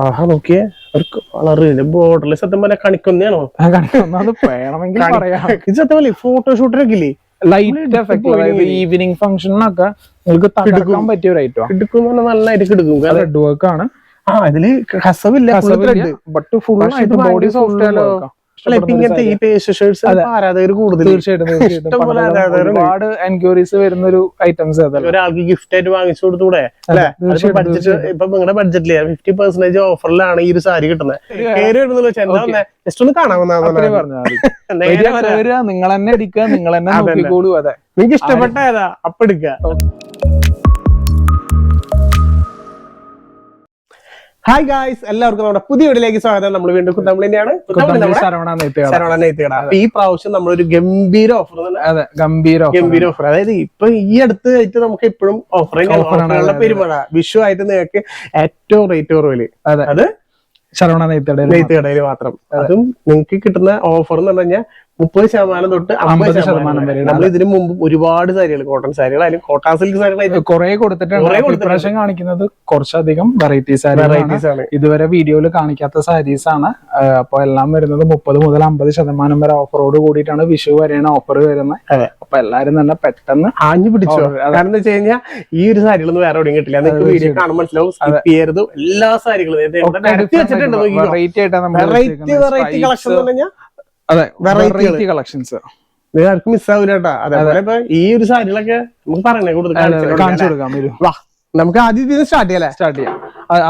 ആഹാ നോക്കിയേ ഒരു കളറ് ബോർഡറിൽ സത്യം പോലെ കണിക്കൊന്നാണോ വേണമെങ്കിൽ പറയാം. ഇത് സത്യം പോലെ ഫോട്ടോഷൂട്ടിനൊക്കെ ഇല്ലേ ലൈറ്റ് എഫക്ട് അതായത് ഈവനിങ് ഫംഗ്ഷനൊക്കെ നിങ്ങൾക്ക് തകർക്കാൻ പറ്റിയ ഒരു ഐറ്റം. കിടക്കും നന്നായിട്ട് കിടക്കും. റെഡ് വർക്ക് ആണ്. ഇതില് കസവില്ല ബട്ട് ഫുൾ ആയിട്ട് ബോഡി സോഫ്റ്റ്. ഇങ്ങനത്തെ ഈ പേസ്റ്റ് ഷർട്ട്സ് ആരാധകർ കൂടുതൽ ഒരുപാട് എൻക്വയറീസ് വരുന്ന ഒരു ഐറ്റംസ്. ഒരാൾക്ക് ഗിഫ്റ്റ് ആയിട്ട് വാങ്ങിച്ചു കൊടുത്തൂടെ അല്ലെ? ബഡ്ജറ്റ് ഇപ്പൊ നിങ്ങളുടെ ബഡ്ജറ്റില് 50% ഓഫറിലാണ് ഈ ഒരു സാരി കിട്ടുന്നത്. ജസ്റ്റ് ഒന്ന് കാണാമെന്നാണ് നിങ്ങൾ തന്നെ എടുക്കുക, നിങ്ങൾ തന്നെ നോക്കിക്കോളൂ. അതെ, നിങ്ങൾക്ക് ഇഷ്ടപ്പെട്ട ഏതാ അപ്പൊ എടുക്കുക. ഹായ് ഗായ്സ്, എല്ലാവർക്കും നമ്മുടെ പുതിയ വീഡിയോയിലേക്ക് സ്വാഗതം. നമ്മൾ വീണ്ടും കുത്തമ്പളിയാണ് ശരവണ നെയ്ത്തുകട. അപ്പൊ ഈ പ്രാവശ്യം നമ്മളൊരു ഗംഭീര ഓഫർ, ഗംഭീര ഓഫർ. അതായത് ഇപ്പൊ ഈ അടുത്ത് ആയിട്ട് നമുക്ക് എപ്പോഴും ഓഫറുകളുടെ പെരുമഴ. വിഷു ആയിട്ട് നിങ്ങൾക്ക് ഏറ്റവും റേറ്റ് കുറവില് അത് ശരവണ നെയ്ത്തുകടയിൽ മാത്രം. അതും നിങ്ങൾക്ക് കിട്ടുന്ന ഓഫർ എന്ന് പറഞ്ഞു കഴിഞ്ഞാൽ 30% തൊട്ട് 50% വരെ. നമ്മൾ ഇതിനു മുമ്പ് ഒരുപാട് സാരികൾ, കോട്ടൺ സാരികളായാലും കോട്ടാ സിൽക്ക് സാരികളായാലും കുറെ കൊടുത്തിട്ടുണ്ട്. കാണിക്കുന്നത് കുറച്ചധികം വെറൈറ്റീസ് ആണ്. ഇതുവരെ വീഡിയോയിൽ കാണിക്കാത്ത സാരീസ് ആണ്. അപ്പൊ എല്ലാം വരുന്നത് 30 മുതൽ 50% വരെ ഓഫറോട് കൂടിയിട്ടാണ് വിഷു വരെയാണ് ഓഫർ വരുന്നത്. അപ്പൊ എല്ലാരും തന്നെ പെട്ടെന്ന് ആഞ്ഞു പിടിച്ചോ. കാരണം എന്താ വെച്ച് കഴിഞ്ഞാൽ ഈ ഒരു സാരികളൊന്നും വേറെ എവിടെയും കിട്ടില്ല. നിങ്ങൾക്ക് വീഡിയോ കാണുമ്പോൾ മനസ്സിലാവും. സ്കിപ്പ് ചെയ്യരുത്. എല്ലാ സാരികളും വെറൈറ്റി കളക്ഷൻ എന്ന് പറഞ്ഞാൽ വെറൈറ്റി കളക്ഷൻസ് ആർക്കും മിസ്സാവൂല കേട്ടാ. അതേപോലെ ഇപ്പൊ ഈ ഒരു സാരികളൊക്കെ നമുക്ക് പറയണേ കാണിച്ചു കൊടുക്കാം. നമുക്ക് ആദ്യം സ്റ്റാർട്ട് ചെയ്യാം.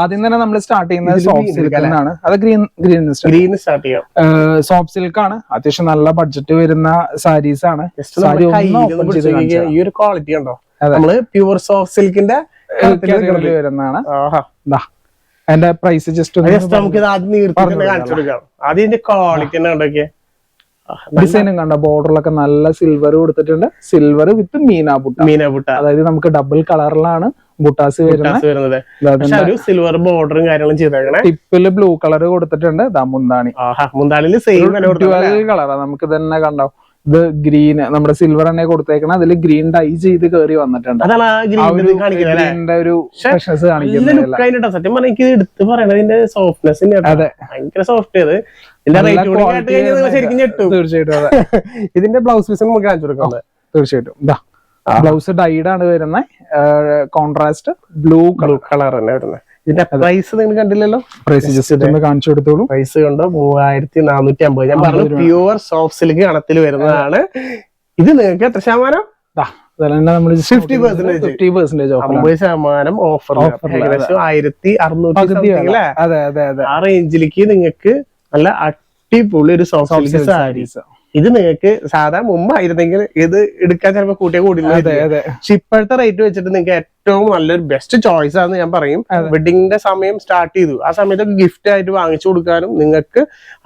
ആദ്യം തന്നെ നമ്മൾ സ്റ്റാർട്ട് ചെയ്യുന്നത് സോഫ്റ്റ് സിൽക്ക് ആണ്. അത് ഗ്രീൻ സ്റ്റാർട്ട് ചെയ്യാം. സോഫ്റ്റ് സിൽക്ക് ആണ്. അത്യാവശ്യം നല്ല ബഡ്ജറ്റ് വരുന്ന സാരീസ് ആണ്. ഈ ഒരു ക്വാളിറ്റി ഉണ്ടോ? നമ്മള് പ്യൂർ സോഫ്റ്റ് സിൽക്കിന്റെ വരുന്നതാണ്. അതിന്റെ പ്രൈസ് ജസ്റ്റ് നമുക്ക് ആദ്യം കാണിച്ചു കൊടുക്കാം. ആദ്യം ക്വാളിറ്റി തന്നെ ഉണ്ടോക്കെ. ഡിസൈനും കണ്ട ബോർഡറിലൊക്കെ നല്ല സിൽവർ കൊടുത്തിട്ടുണ്ട്. സിൽവർ വിത്ത് മീനാബുട്ട. അതായത് നമുക്ക് ഡബിൾ കളറിലാണ് ബുട്ടാസ് വരുന്നത്. സിൽവർ ബോർഡറും കാര്യങ്ങളും ചെയ്തേക്കണേ. ടിപ്പില് ബ്ലൂ കളർ കൊടുത്തിട്ടുണ്ട്. മുന്താണില് സെയിം കളറാ. നമുക്ക് തന്നെ കണ്ടോ, ഇത് ഗ്രീൻ നമ്മുടെ സിൽവർ തന്നെ കൊടുത്തേക്കണം. അതിൽ ഗ്രീൻ ഡൈ ചെയ്ത് കയറി വന്നിട്ടുണ്ട്. ഗ്രീനിന്റെ ഒരു ഫ്രഷ്നസ് കാണിക്കുന്നത്. സത്യം പറഞ്ഞാൽ എനിക്ക് എടുത്ത് പറയണത് ഇതിന്റെ സോഫ്റ്റ്നെസ്. അതെ, ഭയങ്കര സോഫ്റ്റ്. ശരിക്കും ഞെട്ടും. തീർച്ചയായിട്ടും. അതെ, ഇതിന്റെ ബ്ലൗസ് പീസ് നമുക്ക് കാണിച്ചു കൊടുക്കാം. തീർച്ചയായിട്ടും. ബ്ലൗസ് ഡൈഡ് ആണ് വരുന്നത്. കോൺട്രാസ്റ്റ് ബ്ലൂ കളർ തന്നെ വരുന്നത്. ഇതിന്റെ പ്രൈസ് നിങ്ങൾ കണ്ടില്ലല്ലോ. പ്രൈസ് ജസ്റ്റ് കാണിച്ചു കൊടുത്തോളൂ. പ്രൈസ് കണ്ടോ, 3450. ഞാൻ പറഞ്ഞു പ്യൂർ സോഫ്റ്റ് സിൽക്ക് കണത്തിൽ വരുന്നതാണ്. ഇത് നിങ്ങൾക്ക് എത്ര ശതമാനം? 50% ഓഫർ. ഏകദേശം 1600 ആ റേഞ്ചിലേക്ക് നിങ്ങൾക്ക് നല്ല അടിപൊളി ഒരു സോഫ്റ്റ് സിൽക്ക് സാരീസ്. ഇത് നിങ്ങൾക്ക് സാധാ മുമ്പായിരുന്നെങ്കിൽ ഇത് എടുക്കാൻ ചിലപ്പോൾ കൂട്ടിയ കൂടില്ല. പക്ഷെ ഇപ്പോഴത്തെ റേറ്റ് വെച്ചിട്ട് നിങ്ങൾക്ക് ഏറ്റവും നല്ലൊരു ബെസ്റ്റ് ചോയ്സ് ആണെന്ന് ഞാൻ പറയും. വെഡിങ്ങിന്റെ സമയം സ്റ്റാർട്ട് ചെയ്തു. ആ സമയത്ത് ഗിഫ്റ്റ് ആയിട്ട് വാങ്ങിച്ചു കൊടുക്കാനും നിങ്ങൾക്ക്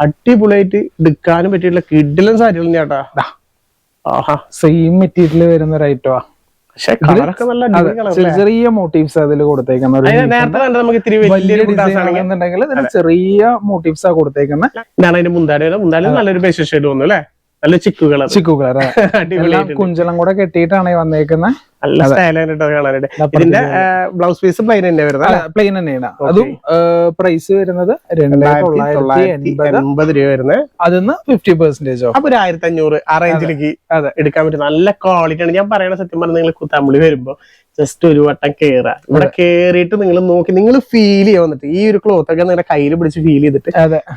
അടിപൊളിയായിട്ട് എടുക്കാനും പറ്റിയിട്ടുള്ള കിഡിലൻ സാരികൾ ചേട്ടാ. സെയിം മെറ്റീരിയൽ വരുന്ന ഒരു ഐറ്റമാ. ചെറിയ മോട്ടീവ്സ് അതിൽ കൊടുത്തേക്കുന്നത്. ചെറിയ മോട്ടീവ്സ് ആ കൊടുത്തേക്കുന്നത്. ഇതാണ് അതിന്റെ മുന്താണി നല്ലൊരു ബേസ് ഷെയ്ഡ് വന്നു അല്ലെ. നല്ല ചിക്കു കളർ കുഞ്ചളം കൂടെ കെട്ടിയിട്ടാണ് വന്നേക്കുന്നത്. നല്ല സ്റ്റൈലായിട്ട് കാണാനായിട്ട്. ഇതിന്റെ ബ്ലൗസ് പീസ് പ്ലെയിൻ തന്നെ വരുന്നത്. പ്ലെയിൻ തന്നെയാണ്. അതും പ്രൈസ് വരുന്നത് 2980 രൂപ വരുന്നത്. അതിന്ന് 50% അപ്പൊ 1500 ആ റേഞ്ചിലേക്ക് എടുക്കാൻ പറ്റും. നല്ല ക്വാളിറ്റി ആണ്. ഞാൻ പറയണ സത്യം പറഞ്ഞാൽ നിങ്ങൾ കുത്താമ്പുള്ളി വരുമ്പോ ജസ്റ്റ് ഒരു വട്ടം കേറാ. ഇവിടെ കേറിയിട്ട് നിങ്ങൾ നോക്കി നിങ്ങൾ ഫീൽ ചെയ്യാൻ വന്നിട്ട് ഈ ഒരു ക്ലോത്ത് ഒക്കെ നിങ്ങളുടെ കയ്യിൽ പിടിച്ച് ഫീൽ ചെയ്തിട്ട്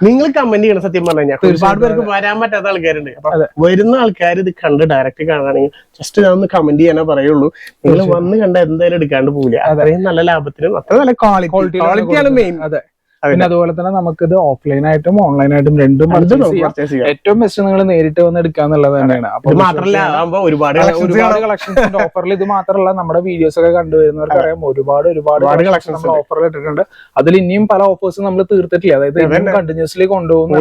നിങ്ങൾ കമന്റ് ചെയ്യണം. സത്യം പറഞ്ഞു കഴിഞ്ഞാൽ ഒരുപാട് പേർക്ക് വരാൻ പറ്റാത്ത ആൾക്കാരുണ്ട്. അപ്പൊ വരുന്ന ആൾക്കാർ ഇത് കണ്ട് ഡയറക്റ്റ് കാണുകയാണെങ്കിൽ ജസ്റ്റ് ഞാൻ ഒന്ന് കമന്റ് ചെയ്യാനേ പറയുള്ളൂ. നിങ്ങൾ വന്ന് കണ്ട എന്തായാലും എടുക്കാണ്ട് പോകില്ല. അത്രയും നല്ല ലാഭത്തിനും അത്ര നല്ല ക്വാളിറ്റിയാണ് മെയിൻ. പിന്നെ അതുപോലെ തന്നെ നമുക്കിത് ഓഫ്ലൈൻ ആയിട്ടും ഓൺലൈൻ ആയിട്ടും രണ്ടും ഏറ്റവും ബെസ്റ്റ് നിങ്ങൾ നേരിട്ട് വന്ന് എടുക്കാന്നുള്ളത് തന്നെയാണ്. മാത്രമല്ല ഒരുപാട് കളക്ഷൻസ് ഓഫറിൽ ഇത് മാത്രമല്ല നമ്മുടെ വീഡിയോസ് ഒക്കെ കണ്ടുവരുന്നവർക്ക് അറിയാം ഒരുപാട് കളക്ഷൻസ് ഓഫറിൽ ഇട്ടിട്ടുണ്ട്. അതിൽ ഇനിയും പല ഓഫേഴ്സും നമ്മൾ തീർത്തിട്ടില്ല. അതായത് കണ്ടിന്യൂസ്ലി കൊണ്ടുപോകുന്ന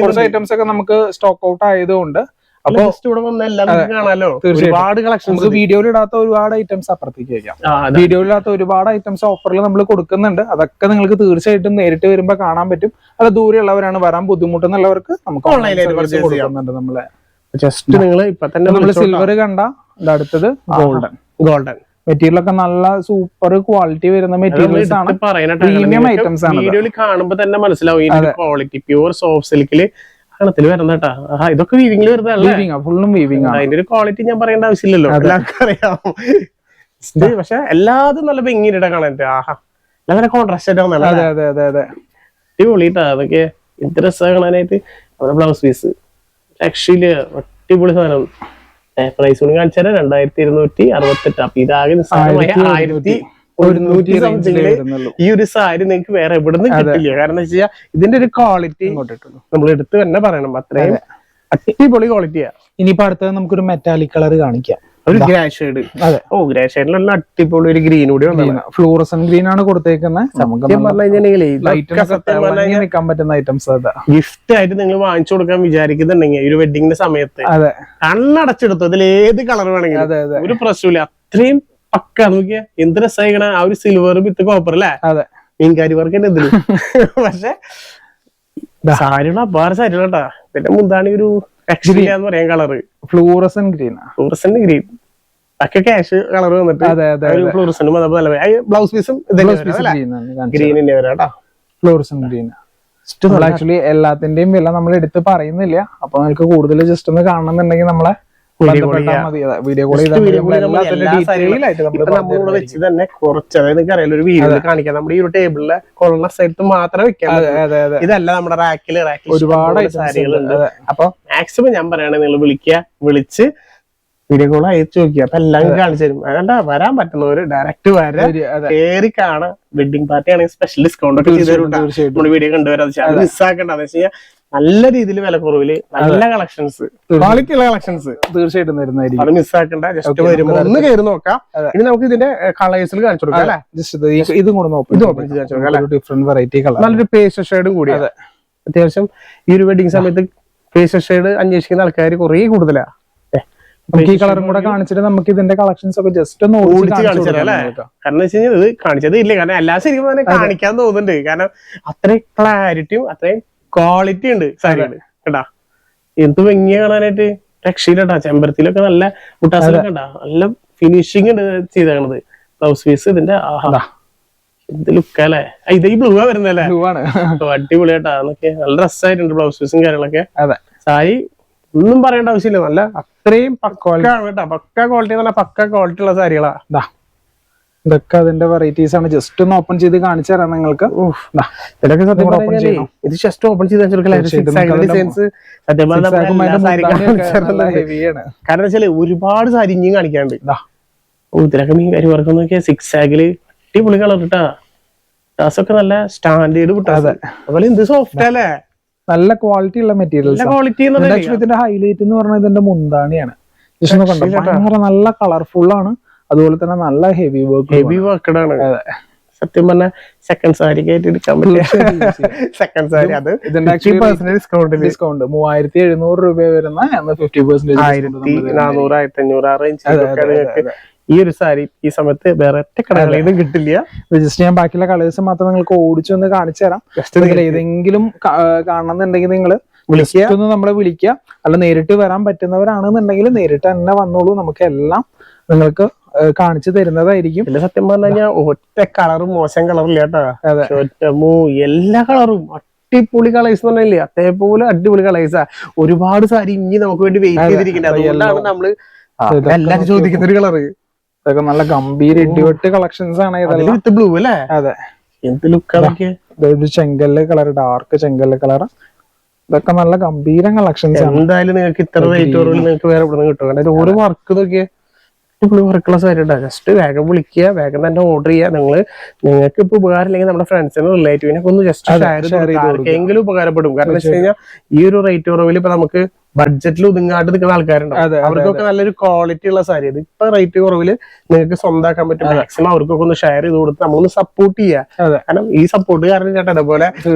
കുറച്ച് ഐറ്റംസ് ഒക്കെ നമുക്ക് സ്റ്റോക്ക് ഔട്ട് ആയതുകൊണ്ട് വീഡിയോയിൽ ഇടാത്ത ഒരുപാട് ഐറ്റംസ് അപ്പുറത്തേക്ക് വയ്ക്കാം. വീഡിയോയിലാത്ത ഒരുപാട് ഐറ്റംസ് ഓഫറിൽ നമ്മൾ കൊടുക്കുന്നുണ്ട്. അതൊക്കെ നിങ്ങൾക്ക് തീർച്ചയായിട്ടും നേരിട്ട് വരുമ്പോ കാണാൻ പറ്റും. അത് ദൂരെയുള്ളവരാണ് വരാൻ ബുദ്ധിമുട്ടുന്നുള്ളവർക്ക് നമുക്ക് ഓൺലൈനായിട്ട് കൊടുക്കുന്നുണ്ട്. നമ്മള് ജസ്റ്റ് നിങ്ങൾ ഇപ്പൊ തന്നെ നമ്മള് സിൽവർ കണ്ട അടുത്തത് ഗോൾഡൻ. മെറ്റീരിയൽ ഒക്കെ നല്ല സൂപ്പർ ക്വാളിറ്റി വരുന്ന മെറ്റീരിയൽസ് ആണ്, പ്രീമിയം ഐറ്റംസ് ആണ്. വീഡിയോയിൽ കാണുമ്പോൾ തന്നെ മനസ്സിലാവും ക്വാളിറ്റി പ്യൂർ സോഫ്റ്റ് സിൽക്കില് ത്തിൽ വരുന്നേട്ടാ. ഇതൊക്കെ വീവിംഗിൽ വരുന്നതല്ലേ? ഫുള്ളും വീവിംഗ് ആണ്. അതിന്റെ ഒരു ക്വാളിറ്റി ഞാൻ പറയേണ്ട ആവശ്യമില്ലല്ലോ, എല്ലാവർക്കും അറിയാം. പക്ഷെ എല്ലാതും നല്ല ഭംഗിയിട്ടാ കാണാനായിട്ട്. ആഹാ, നല്ല കോൺട്രാസ്റ്റ് ആയിട്ടാണ്. അടിപൊളിട്ടാ അതൊക്കെ. എന്ത് രസമാണ് കാണാനായിട്ട്. ബ്ലൗസ് പീസ് രക്ഷയില് അടിപൊളി സാധനം. പ്രൈസ് കൊണ്ട് കാണിച്ചാൽ 2268. അപ്പൊ ഇതാകെ 1100 ഈ ഒരു സാരി നിങ്ങൾക്ക് വേറെ എവിടെ നിന്നും കിട്ടില്ല. കാരണം എന്താ വെച്ചാൽ ഇതിന്റെ ഒരു ക്വാളിറ്റി നമ്മൾ എടുത്ത് തന്നെ പറയണം, അത്രയും അടിപൊളി ക്വാളിറ്റിയാ. ഇനിയിപ്പോ അടുത്തത് നമുക്കൊരു മെറ്റാലിക് കളർ കാണിക്കാം. ഒരു ഗ്രേ ഷെയ്ഡ്. ഓ, ഗ്രേ ഷെയ്ഡിലുള്ള അടിപൊളി ഒരു ഗ്രീൻ കൂടി ഫ്ലൂറസൻ ഗ്രീൻ ആണ് കൊടുത്തേക്കുന്നത്. നിൽക്കാൻ പറ്റുന്ന ഐറ്റംസ് ഗിഫ്റ്റ് ആയിട്ട് നിങ്ങൾ വാങ്ങിച്ചു കൊടുക്കാൻ വിചാരിക്കുന്നുണ്ടെങ്കിൽ ഒരു വെഡിങ്ങിന്റെ സമയത്ത് കണ്ണടച്ചെടുത്തു അതിൽ ഏത് കളർ വേണമെങ്കിലും ഒരു പ്രശ്നമില്ല. അത്രയും പക്ക നോക്കിയാ എന്ത് രസമായിക്കണ. ആ ഒരു സിൽവർ വിത്ത് കോപ്പർ അല്ലേ, മീൻകാരി വർക്ക് തന്നെ ഇതില്. പക്ഷെ സാരിയുള്ള അപാര സാരികളാ. പിന്നെ മുന്താണ് ഒരു എന്ന് പറയാൻ colour fluorescent green. Fluorescent green ഒക്കെ ക്യാഷ് കളർ വന്നിട്ട് ഫ്ലൂറസനും അതേപോലെ ബ്ലൗസ് പീസും ഗ്രീനിന്റെ വരാട്ടാ. ഫ്ലൂറസൻ ഗ്രീൻ ആക്ച്വലി എല്ലാത്തിന്റെയും വില നമ്മൾ എടുത്ത് പറയുന്നില്ല. അപ്പൊ നിങ്ങൾക്ക് കൂടുതൽ ജസ്റ്റ് ഒന്ന് കാണണമെന്നുണ്ടെങ്കിൽ നമ്മളെ വീഡിയോ കോൾ വെച്ച് തന്നെ കുറച്ച്, അതായത് നിങ്ങൾക്ക് അറിയാലോ ഒരു വീഡിയോ കാണിക്കാം. നമ്മുടെ ഈ ഒരു ടേബിളിലെ കോർണർ സ്ഥലത്ത് മാത്രമേ വെക്കാം. ഇതല്ല നമ്മുടെ റാക്കില് ഒരുപാട് സാരികളുണ്ട്. അപ്പൊ മാക്സിമം ഞാൻ പറയുകയാണെങ്കിൽ നിങ്ങൾ വിളിച്ച് വീഡിയോ കോൾ അയച്ചു നോക്കിയാ അപ്പൊ എല്ലാം കാണിച്ചു തരും. അതുകൊണ്ട് വരാൻ പറ്റുന്നവര് ഡയറക്റ്റ് വരാൻ കയറി കാണാം. വെഡിങ് പാർട്ടി ആണെങ്കിൽ സ്പെഷ്യൽ ഡിസ്കൗണ്ട് ഒക്കെ ചെയ്തു വീഡിയോ കണ്ടുവരാ. അത് മിസ്സാക്കണ്ടെന്ന് വെച്ച് കഴിഞ്ഞാൽ നല്ല രീതിയിൽ വില കുറവില് നല്ല കളക്ഷൻസ്, ക്വാളിറ്റി ഉള്ള കളക്ഷൻസ് തീർച്ചയായിട്ടും വരുന്നതായിരിക്കും. അത് മിസ്സാക്കണ്ട. ജസ്റ്റ് വരുമ്പോ ഒന്ന് കയറി നോക്കാം. ഇനി നമുക്ക് ഇതിന്റെ കളേഴ്സിൽ കാണിച്ചു കൊടുക്കാം അല്ലെ. ജസ്റ്റ് ഇതും കൂടെ നോക്കാം. ഡിഫറെന്റ് വെറൈറ്റി കളർ, നല്ലൊരു പേസ്റ്റൽ ഷെയ്ഡും കൂടി. അത്യാവശ്യം ഈ ഒരു വെഡിങ് സമയത്ത് പേസ്റ്റൽ ഷെയ്ഡ് അന്വേഷിക്കുന്ന ആൾക്കാർ കുറെ കൂടുതലാ. ഈ കളറും കൂടെ കാണിച്ചിട്ട് നമുക്ക് ഇതിന്റെ കളക്ഷൻസ് ഒക്കെ ജസ്റ്റ് ഒന്ന് ഓടിച്ച് കാണിച്ചാൽ അല്ലേ. കാരണം വെച്ച് കഴിഞ്ഞാൽ ഇത് കാണിച്ചത് ഇല്ല. കാരണം എല്ലാ ശരിക്കും തന്നെ കാണിക്കാൻ തോന്നുന്നുണ്ട്. കാരണം അത്രയും ക്ലാരിറ്റിയും അത്രയും ക്വാളിറ്റി ഉണ്ട് സാരികള് കേട്ടാ. എന്ത് ഭംഗിയ കാണാനായിട്ട്. രക്ഷയിലട്ടാ. ചെമ്പരത്തിലൊക്കെ നല്ല മുട്ടാസിലൊക്കെ ഉണ്ടാ. നല്ല ഫിനിഷിങ് ഉണ്ട് ചെയ്തേക്കണത്. ബ്ലൗസ് പീസ് ഇതിന്റെ എന്ത് ലുക്കല്ലേ. ഇത് ഈ ബ്ലൂ ആ വരുന്നല്ലേ. അടിപൊളിയാട്ടാ. അതൊക്കെ നല്ല രസമായിട്ടുണ്ട് ബ്ലൗസ് പീസും കാര്യങ്ങളൊക്കെ. സാരി ഒന്നും പറയേണ്ട ആവശ്യമില്ല. നല്ല അത്രയും പക്ക ക്വാളിറ്റി, നല്ല പക്ക ക്വാളിറ്റി ഉള്ള സാരികളാ. ഇതൊക്കെ അതിന്റെ വെറൈറ്റീസ് ആണ്. ജസ്റ്റ് ഒന്ന് ഓപ്പൺ ചെയ്ത് കാണിച്ചു തരാം നിങ്ങൾക്ക്. ഇതൊക്കെ ഇത് ജസ്റ്റ് ഓപ്പൺ ചെയ്ത് കാരണം വെച്ചാല് ഒരുപാട് സാരി ഇനിയും കാണിക്കാണ്ട്. ഇതിലൊക്കെ മീൻ കരി വർക്ക് നോക്കിയാ 6 ആഗില് അടിപൊളി കളർ കിട്ടാ. ടാസൊക്കെ നല്ല സ്റ്റാൻഡേർഡ് കിട്ടാതെ. അതുപോലെ എന്ത് സോഫ്റ്റ് അല്ലേ. നല്ല ക്വാളിറ്റി ഉള്ള മെറ്റീരിയൽസ്. ഇതിന്റെ ഹൈലൈറ്റ് എന്ന് പറഞ്ഞാൽ ഇതിന്റെ മുന്താണിയാണ്. നല്ല കളർഫുൾ ആണ്. അതുപോലെ തന്നെ നല്ല ഹെവി വർക്കഡാണ്. സത്യം പറഞ്ഞ സെക്കൻഡ് സാരി ആയിട്ട് എടുക്കാൻ പറ്റില്ല. സെക്കൻഡ് സാരി അത് ഡിസ്കൗണ്ട് 3700 രൂപ വരുന്ന 50% 1400 1500 ആ റേഞ്ച്. ഈ ഒരു സാരി ഈ സമയത്ത് വേറെ കടകളിൽ കിട്ടില്ല. ജസ്റ്റ് ഞാൻ ബാക്കിയുള്ള കളേഴ്സ് മാത്രം നിങ്ങൾക്ക് ഓടിച്ചൊന്ന് കാണിച്ചു തരാം. ഏതെങ്കിലും കാണണമെന്നുണ്ടെങ്കിൽ നിങ്ങൾ ഒന്ന് നമ്മളെ വിളിക്കുക. അല്ല നേരിട്ട് വരാൻ പറ്റുന്നവരാണെന്നുണ്ടെങ്കിൽ നേരിട്ട് തന്നെ വന്നോളൂ. നമുക്ക് എല്ലാം നിങ്ങൾക്ക് കാണിച്ചു തരുന്നതായിരിക്കും. പിന്നെ സത്യം പറഞ്ഞു കഴിഞ്ഞാൽ ഒറ്റ കളറും മോശം കളറില്ല കേട്ടോ. എല്ലാ കളറും അടിപൊളി കളേഴ്സ് പറഞ്ഞില്ലേ. അതേപോലെ അടിപൊളി കളേഴ്സാ. ഒരുപാട് സാരി ഇനി നമുക്ക് വേണ്ടി വെയിറ്റ് ചെയ്തിരിക്കുന്നത്. അതുകൊണ്ടാണ് നമ്മള് എല്ലാരും ചോദിക്കുന്ന ഒരു കളറ്. ഇതൊക്കെ നല്ല ഗംഭീര ഇടിവെട്ട് കളക്ഷൻസ് ആണ്. വിത്ത് ബ്ലൂ അല്ലേ. അതെ. എന്ത് ലുക്ക്. ചെങ്കല്ല് കളർ, ഡാർക്ക് ചെങ്കല്ല് കളർ. ഇതൊക്കെ നല്ല ഗംഭീര കളക്ഷൻസ് ആണ്. എന്തായാലും നിങ്ങൾക്ക് ഇത്ര റേറ്റ് കുറവിൽ നിങ്ങൾക്ക് വേറെ ഇവിടെ കിട്ടും. കാരണം ഓരോ വർക്ക് നോക്കിയാൽ വർക്കുള്ള സാരി ഉണ്ടാ. ജസ്റ്റ് വേഗം വിളിക്കുക, വേഗം തന്നെ ഓർഡർ ചെയ്യുക. നിങ്ങൾക്ക് ഇപ്പൊ ഉപകാരം ഇല്ലെങ്കിൽ നമ്മുടെ ഫ്രണ്ട്സിനും റിലേറ്റീവിനൊക്കെ ഒന്ന് ജസ്റ്റ് ഷെയർ ചെയ്തെങ്കിലും ഉപകാരപ്പെടും. കാരണം വെച്ച് കഴിഞ്ഞാൽ ഈ ഒരു റേറ്റ് കുറവിൽ ഇപ്പൊ നമുക്ക് ബഡ്ജറ്റിൽ ഒതുങ്ങാണ്ട് നിൽക്കുന്ന ആൾക്കാരുണ്ട്. അവർക്കൊക്കെ നല്ലൊരു ക്വാളിറ്റി ഉള്ള സാരി. ഇത് ഇപ്പൊ റേറ്റ് കുറവില് നിങ്ങൾക്ക് സ്വന്തമാക്കാൻ പറ്റും. മാക്സിമം അവർക്കൊക്കെ ഒന്ന് ഷെയർ ചെയ്ത് കൊടുത്ത് നമ്മളൊന്ന് സപ്പോർട്ട് ചെയ്യുക. കാരണം ഈ സപ്പോർട്ട് കാരണം ചേട്ടാ അതേപോലെ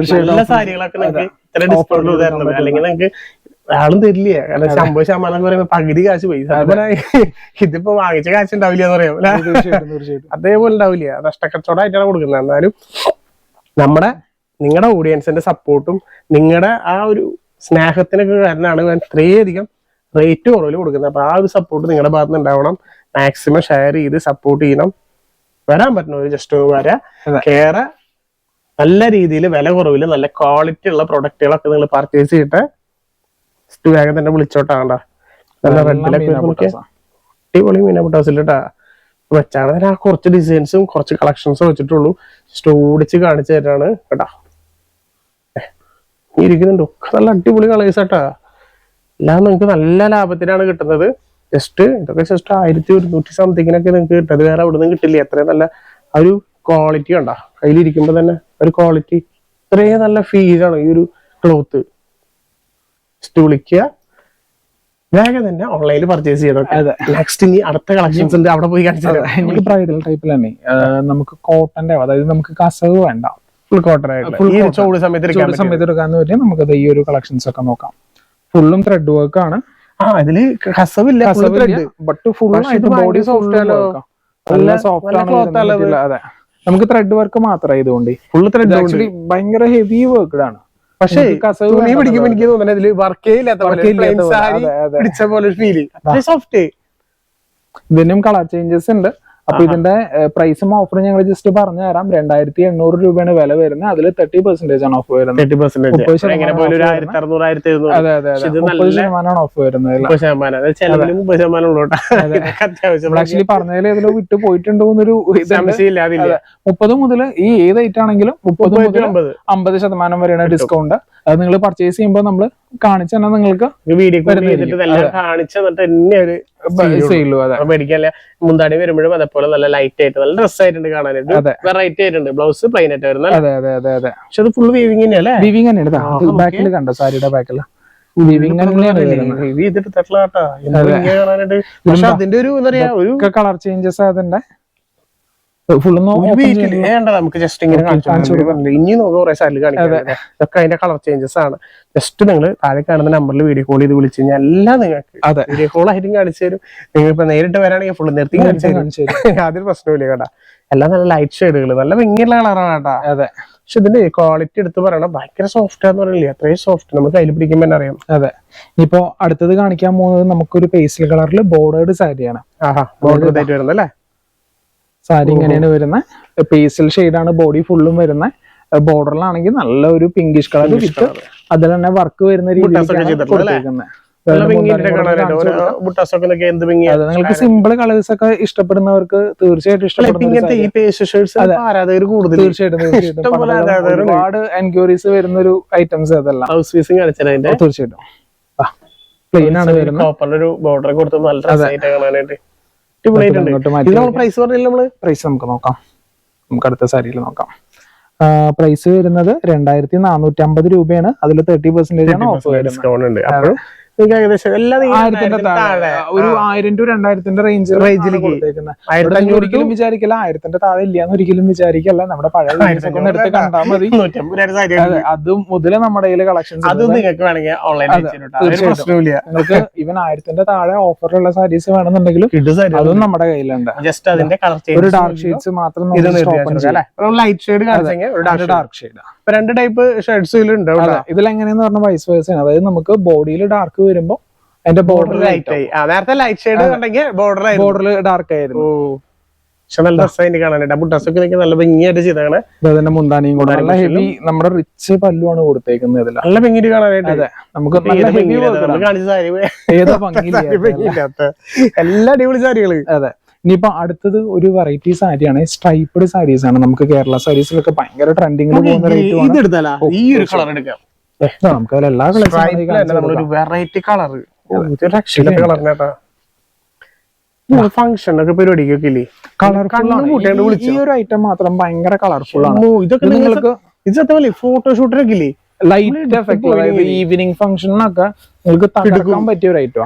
നല്ല സാരികളൊക്കെ നിങ്ങൾക്ക് ഇത്ര ഡിസ്കൗണ്ട് തരുന്നത്. അല്ലെങ്കിൽ നിങ്ങൾക്ക് ആളും തരില്ല. കാരണം 50% പറയുമ്പോ പകുതി കാശ് പോയി. അതുപോലെ ഇതിപ്പോ വാങ്ങിച്ച കാശ് ഉണ്ടാവില്ല എന്ന് പറയാം. അതേപോലെ ഉണ്ടാവില്ല. നഷ്ടക്കച്ചവടമായിട്ടാണ് കൊടുക്കുന്നത്. എന്നാലും നിങ്ങളുടെ ഓഡിയൻസിന്റെ സപ്പോർട്ടും നിങ്ങളുടെ ആ ഒരു സ്നേഹത്തിനൊക്കെ കാരണമാണ് ഞാൻ ഇത്രയധികം റേറ്റ് കുറവിൽ കൊടുക്കുന്നത്. അപ്പൊ ആ ഒരു സപ്പോർട്ട് നിങ്ങളുടെ ഭാഗത്ത് നിന്ന് ഉണ്ടാവണം. മാക്സിമം ഷെയർ ചെയ്ത് സപ്പോർട്ട് ചെയ്യണം. വരാൻ പറ്റുന്നവര് ജസ്റ്റ് വരാ, കേറ. നല്ല രീതിയിൽ വില കുറവില് നല്ല ക്വാളിറ്റി ഉള്ള പ്രൊഡക്റ്റുകളൊക്കെ നിങ്ങൾ പർച്ചേസ് ചെയ്തിട്ട് വേഗം തന്നെ വിളിച്ചോട്ടാണ്ട. നല്ല റെഡിലൊക്കെ അടിപൊളി മീനമുട്ടാസിട്ടാ വെച്ചാണ്. കുറച്ച് ഡിസൈൻസും കുറച്ച് കളക്ഷൻസും വെച്ചിട്ടുള്ളൂ. ജസ്റ്റ് ഓടിച്ച് കാണിച്ചു തരാണ് കേട്ടാ. ഇരിക്കുന്നുണ്ട് ഒക്കെ നല്ല അടിപൊളി കളേഴ്സ് ആട്ടാ. എല്ലാം നിങ്ങൾക്ക് നല്ല ലാഭത്തിനാണ് കിട്ടുന്നത്. ജസ്റ്റ് ഇതൊക്കെ ജസ്റ്റ് 1100 സംതിങ്ങിനൊക്കെ നിങ്ങൾക്ക് കിട്ടുന്നത് വേറെ അവിടെ നിന്ന് കിട്ടില്ല. എത്രയും നല്ല ആ ഒരു ക്വാളിറ്റി കണ്ടാ കയ്യിലിരിക്കുമ്പോ തന്നെ ഒരു ക്വാളിറ്റി, ഇത്രയും നല്ല ഫീലാണ് ഈ ഒരു ക്ലോത്ത്. ജസ്റ്റ് വിളിക്കുക, വേഗം തന്നെ ഓൺലൈനിൽ പർച്ചേസ് ചെയ്തൊക്കെ. നെക്സ്റ്റ് ഇനി അടുത്ത കളക്ഷൻസ് ഉണ്ട്, അവിടെ പോയി കാണിച്ചാൽ. എനിക്ക് ബ്രൈഡൽ ടൈപ്പിൽ തന്നെ നമുക്ക് കോട്ടന്റെ, അതായത് നമുക്ക് കസവ് വേണ്ട, ഫുൾ കോട്ടൺ ആയിട്ട് ചൂട് സമയത്ത് എടുക്കാന്ന് പറ്റിയ നമുക്കത് ഈ ഒരു കളക്ഷൻസ് ഒക്കെ നോക്കാം. ഫുള്ളും ത്രെഡ് വർക്ക് ആണ്. അതില് കസവില്ല, ബട്ട് ഫുൾ ബോഡി സോഫ്റ്റ് നല്ല സോഫ്റ്റ് ആണ്. അതെ, നമുക്ക് ത്രെഡ് വർക്ക് മാത്രമേ ഇതുകൊണ്ട് ഫുൾ ത്രെഡ് ആക്ച്വലി ഭയങ്കര ഹെവി വർക്ക്ഡ് ആണ്. പക്ഷേ തുണി പിടിക്കുമ്പോ എനിക്ക് തോന്നുന്നത് ഇതില് വർക്കേ ഇല്ലാത്ത പോലെ ഫീൽ. സോഫ്റ്റ്. ഇതിനും കളർ ചേഞ്ചസ് ഉണ്ട്. അപ്പൊ ഇതിന്റെ പ്രൈസും ഓഫറും ഞങ്ങൾ ജസ്റ്റ് പറഞ്ഞു തരാം. 2800 രൂപയാണ് വില വരുന്നത്. അതിൽ 30% ആണ് ഓഫ് വരുന്നത്. 30% അതെ അതെ, 30% ഓഫ് വരുന്നത്. ആക്ച്വലി പറഞ്ഞതിൽ ഇതിൽ വിട്ടു പോയിട്ടുണ്ടോ എന്നൊരു 30 മുതൽ ഈ ഏത് ഐറ്റം ആണെങ്കിലും 30 മുതൽ 50% വരെയാണ് ഡിസ്കൗണ്ട്. അത് നിങ്ങൾ പർച്ചേസ് ചെയ്യുമ്പോൾ നമ്മൾ കാണിച്ചു തന്നെ നിങ്ങൾക്ക് മുന്താണി വരുമ്പോഴും അതേപോലെ നല്ല ലൈറ്റ് ആയിട്ട് നല്ല ഡ്രസ് ആയിട്ടുണ്ട് കാണാനായിട്ട്. വെറൈറ്റി ആയിട്ടുണ്ട്. ബ്ലൗസ് പ്ലെയിൻ ആയിട്ട് വരുന്നത്. പക്ഷെ അത് ഫുൾ വീവിംഗ് തന്നെയല്ലേ? വീവിംഗ് തന്നെയാണ്. ബാക്കിൽ കണ്ടോ സാരിയുടെ ബാക്കിൽ വീവിംഗ് അതിന്റെ ഒരു എന്താ പറയാ ഒരു കളർ ചേഞ്ചസ് അതിന്റെ നമുക്ക് ജസ്റ്റ് ഇങ്ങനെ ഇനി നോക്കാം കുറെ സാരിൽ കാണിക്കാം. ഇതൊക്കെ അതിന്റെ കളർ ചേഞ്ചസ് ആണ്. ജസ്റ്റ് നിങ്ങൾ താഴെ കാണുന്ന നമ്പറിൽ വീഡിയോ കോൾ ചെയ്ത് വിളിച്ചു കഴിഞ്ഞാൽ എല്ലാം നിങ്ങൾക്ക് വീഡിയോ കോൾ ആയിട്ടും കാണിച്ചു തരും. നിങ്ങൾ ഇപ്പൊ നേരിട്ട് വരാണെങ്കിൽ ഫുള്ള് നിർത്തി കാണിച്ചു തരും. അതൊരു പ്രശ്നമില്ല കേട്ടാ. എല്ലാം നല്ല ലൈറ്റ് ഷെയ്ഡുകൾ, നല്ല ഭംഗിയുള്ള കളറാണ് കേട്ടാ. അതെ, പക്ഷെ ഇതിന്റെ ക്വാളിറ്റി എടുത്ത് പറയണം, ഭയങ്കര സോഫ്റ്റ് ആന്ന് പറയില്ലേ, അത്രയും സോഫ്റ്റ്. നമുക്ക് കയ്യിൽ പിടിക്കുമ്പോൾ തന്നെ അറിയാം. അതെ, ഇപ്പൊ അടുത്തത് കാണിക്കാൻ പോകുന്നത് നമുക്കൊരു പേസ്റ്റൽ കളറിൽ ബോർഡേഡ് സാരിയാണ്. ബോർഡർ ആയിട്ട് വരുന്നത് അല്ലേ? സാരി ഇങ്ങനെയാണ് വരുന്നത്. പേസ്റ്റൽ ഷെയ്ഡാണ് ബോഡി ഫുള്ളും വരുന്നത്. ബോർഡറിലാണെങ്കിൽ നല്ല ഒരു പിങ്കിഷ് കളർ വിത്ത് അതിൽ തന്നെ വർക്ക് വരുന്ന രീതിയിലാണ്. നിങ്ങൾക്ക് സിമ്പിൾ കളേഴ്സ് ഒക്കെ ഇഷ്ടപ്പെടുന്നവർക്ക് തീർച്ചയായിട്ടും ഒരുപാട് എൻക്വയറീസ് വരുന്ന ഒരു ഐറ്റംസ് അതെല്ലാം. തീർച്ചയായിട്ടും പ്ലെയിൻ ആണ് വരുന്നത്. പ്രൈസ് നമുക്ക് നോക്കാം. നമുക്ക് അടുത്ത സാരിയിൽ നോക്കാം. പ്രൈസ് വരുന്നത് 2450 രൂപയാണ്. അതിൽ 30% ആണ് ഓഫ് വരുന്നത്. ഒരു 1000 to 2000 റേഞ്ചിലേക്ക് ഒരിക്കലും വിചാരിക്കില്ല 1000 താഴെ ഇല്ലാന്ന് ഒരിക്കലും വിചാരിക്കല്ല. നമ്മുടെ പഴയ എടുത്ത് കണ്ടാൽ മതി. അത് മുതല് നമ്മുടെ കയ്യില് കളക്ഷൻസ് നിങ്ങൾക്ക് ഈവൻ 1000 താഴെ ഓഫറിലുള്ള സാരീസ് വേണമെന്നുണ്ടെങ്കിലും അതും നമ്മുടെ കയ്യിലുണ്ട്. ഒരു ഡാർക്ക് ഷെയ്ഡ്സ് മാത്രം light shade, dark shade, 2 type shades ഉണ്ട്. ഇതിലെങ്ങനെയെന്ന് പറഞ്ഞ വൈസ് വേഴ്സാണ്. അതായത് നമുക്ക് ബോഡിയിൽ ഡാർക്ക് വരുമ്പോ അതിന്റെ ബോർഡർ ലൈറ്റ് ആയി. നേരത്തെ ലൈറ്റ് ഷെയ്ഡ് ഉണ്ടെങ്കിൽ ബോർഡറിൽ ഡാർക്ക് ആയിരുന്നു. പക്ഷെ നല്ല രസമായിട്ട് കാണാനായിട്ട് ബുട്ടാസൊക്കെ നല്ല ഭംഗിയായിട്ട് ചെയ്താണ്. അതിന്റെ മുന്താനിയും കൂടെ നല്ല ഹെവി, നമ്മുടെ റിച്ച് പല്ലുവാണ് കൊടുത്തേക്കുന്നത്. ഇതിൽ നല്ല ഭംഗിയിട്ട് കാണാനായിട്ട്. അതെ, നമുക്ക് നല്ല ഹെവി ഏതോ ഭംഗിയില്ലാത്ത എല്ലാ അടിപൊളി സാരികള്. അതെ, ഇനിയിപ്പോ അടുത്തത് ഒരു വെറൈറ്റി സാരിയാണ്. സ്ട്രൈപ്ഡ് സാരീസ് ആണ്. നമുക്ക് കേരള സാരീസിലൊക്കെ ഭയങ്കര ട്രെൻഡിങ്ങിൽ പോകുന്ന നമുക്ക് അതിൽ എല്ലാ വെറൈറ്റി കളർ ഫംഗ്ഷൻ ഒക്കെ പരിപാടിക്കൊക്കെ ഇല്ലേ കളർഫുൾ. ഈ ഒരു ഐറ്റം മാത്രം ഭയങ്കര കളർഫുൾ ആണ്. ഇതൊക്കെ നിങ്ങൾക്ക് ഇത് സത്യമല്ലേ ഫോട്ടോഷൂട്ടിനൊക്കെ ഇല്ലേ, ലൈറ്റ് എഫക്ട്, അതായത് ഈവനിങ് ഫംഗ്ഷനൊക്കെ നിങ്ങൾക്ക് തകർക്കാൻ പറ്റിയ ഒരു ഐറ്റം.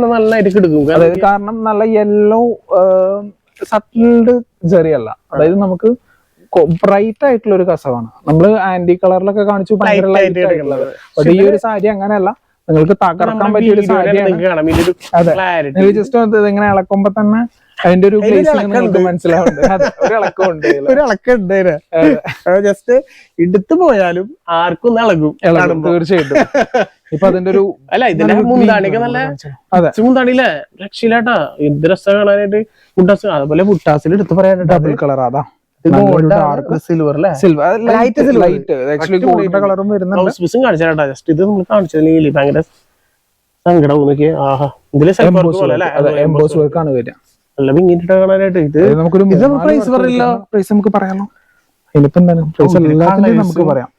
നന്നായിട്ട് കിടക്കും. അതായത് കാരണം നല്ല യെല്ലോ സട്ടിൽഡ് ചെറിയല്ല, അതായത് നമുക്ക് ബ്രൈറ്റ് ആയിട്ടുള്ള ഒരു കസവാണ്. നമ്മള് ആന്റി കളറിലൊക്കെ കാണിച്ചു ഭയങ്കര ലൈറ്റ് ആയിട്ടുള്ളത്. പക്ഷെ ഈ ഒരു സാരി അങ്ങനെയല്ല, നിങ്ങൾക്ക് തകർക്കാൻ പറ്റിയ ഒരു സാരിയാണ്. അതെ, ജസ്റ്റ് ഇങ്ങനെ ഇളക്കുമ്പോ തന്നെ അതിന്റെ ഒരു മനസ്സിലാവുന്നുണ്ട്, ഒരു ഇളക്കമുണ്ട്, ഒരു ഇളക്കുണ്ട്. ജസ്റ്റ് എടുത്തു പോയാലും ആർക്കും ഇളകും. തീർച്ചയായിട്ടും. ഇപ്പൊ അതിന്റെ ഒരു അല്ല ഇതിന്റെ മുന്താണിയൊക്കെ നല്ല മുന്താണിയില്ലേ, രക്ഷയില്ലാട്ടാ. എന്ത് രസം കാണാനായിട്ട്. മുട്ടാസ് അതുപോലെ മുട്ടാസിൽ എടുത്ത് പറയാനായിട്ട് ഡബിൾ കളർ. അതാ സിൽവർ കളറും വരുന്നുണ്ട്. കാണിച്ചാ ജസ്റ്റ് ഇത് നമ്മൾ കാണിച്ചില്ലെങ്കിൽ ഭയങ്കര സങ്കടം. ആഹാ, ഇതില് എംബോസ് വർക്ക് ആണ് വരിക. നല്ല പിന്നിട്ട് കാണാനായിട്ട്. ഇത് നമുക്കൊരു പ്രൈസ് പറയില്ല. പ്രൈസ് നമുക്ക് പറയാമോ? ഇതിപ്പോ എന്താണ് പ്രൈസ് എല്ലാത്തിനും നമുക്ക് പറയാം.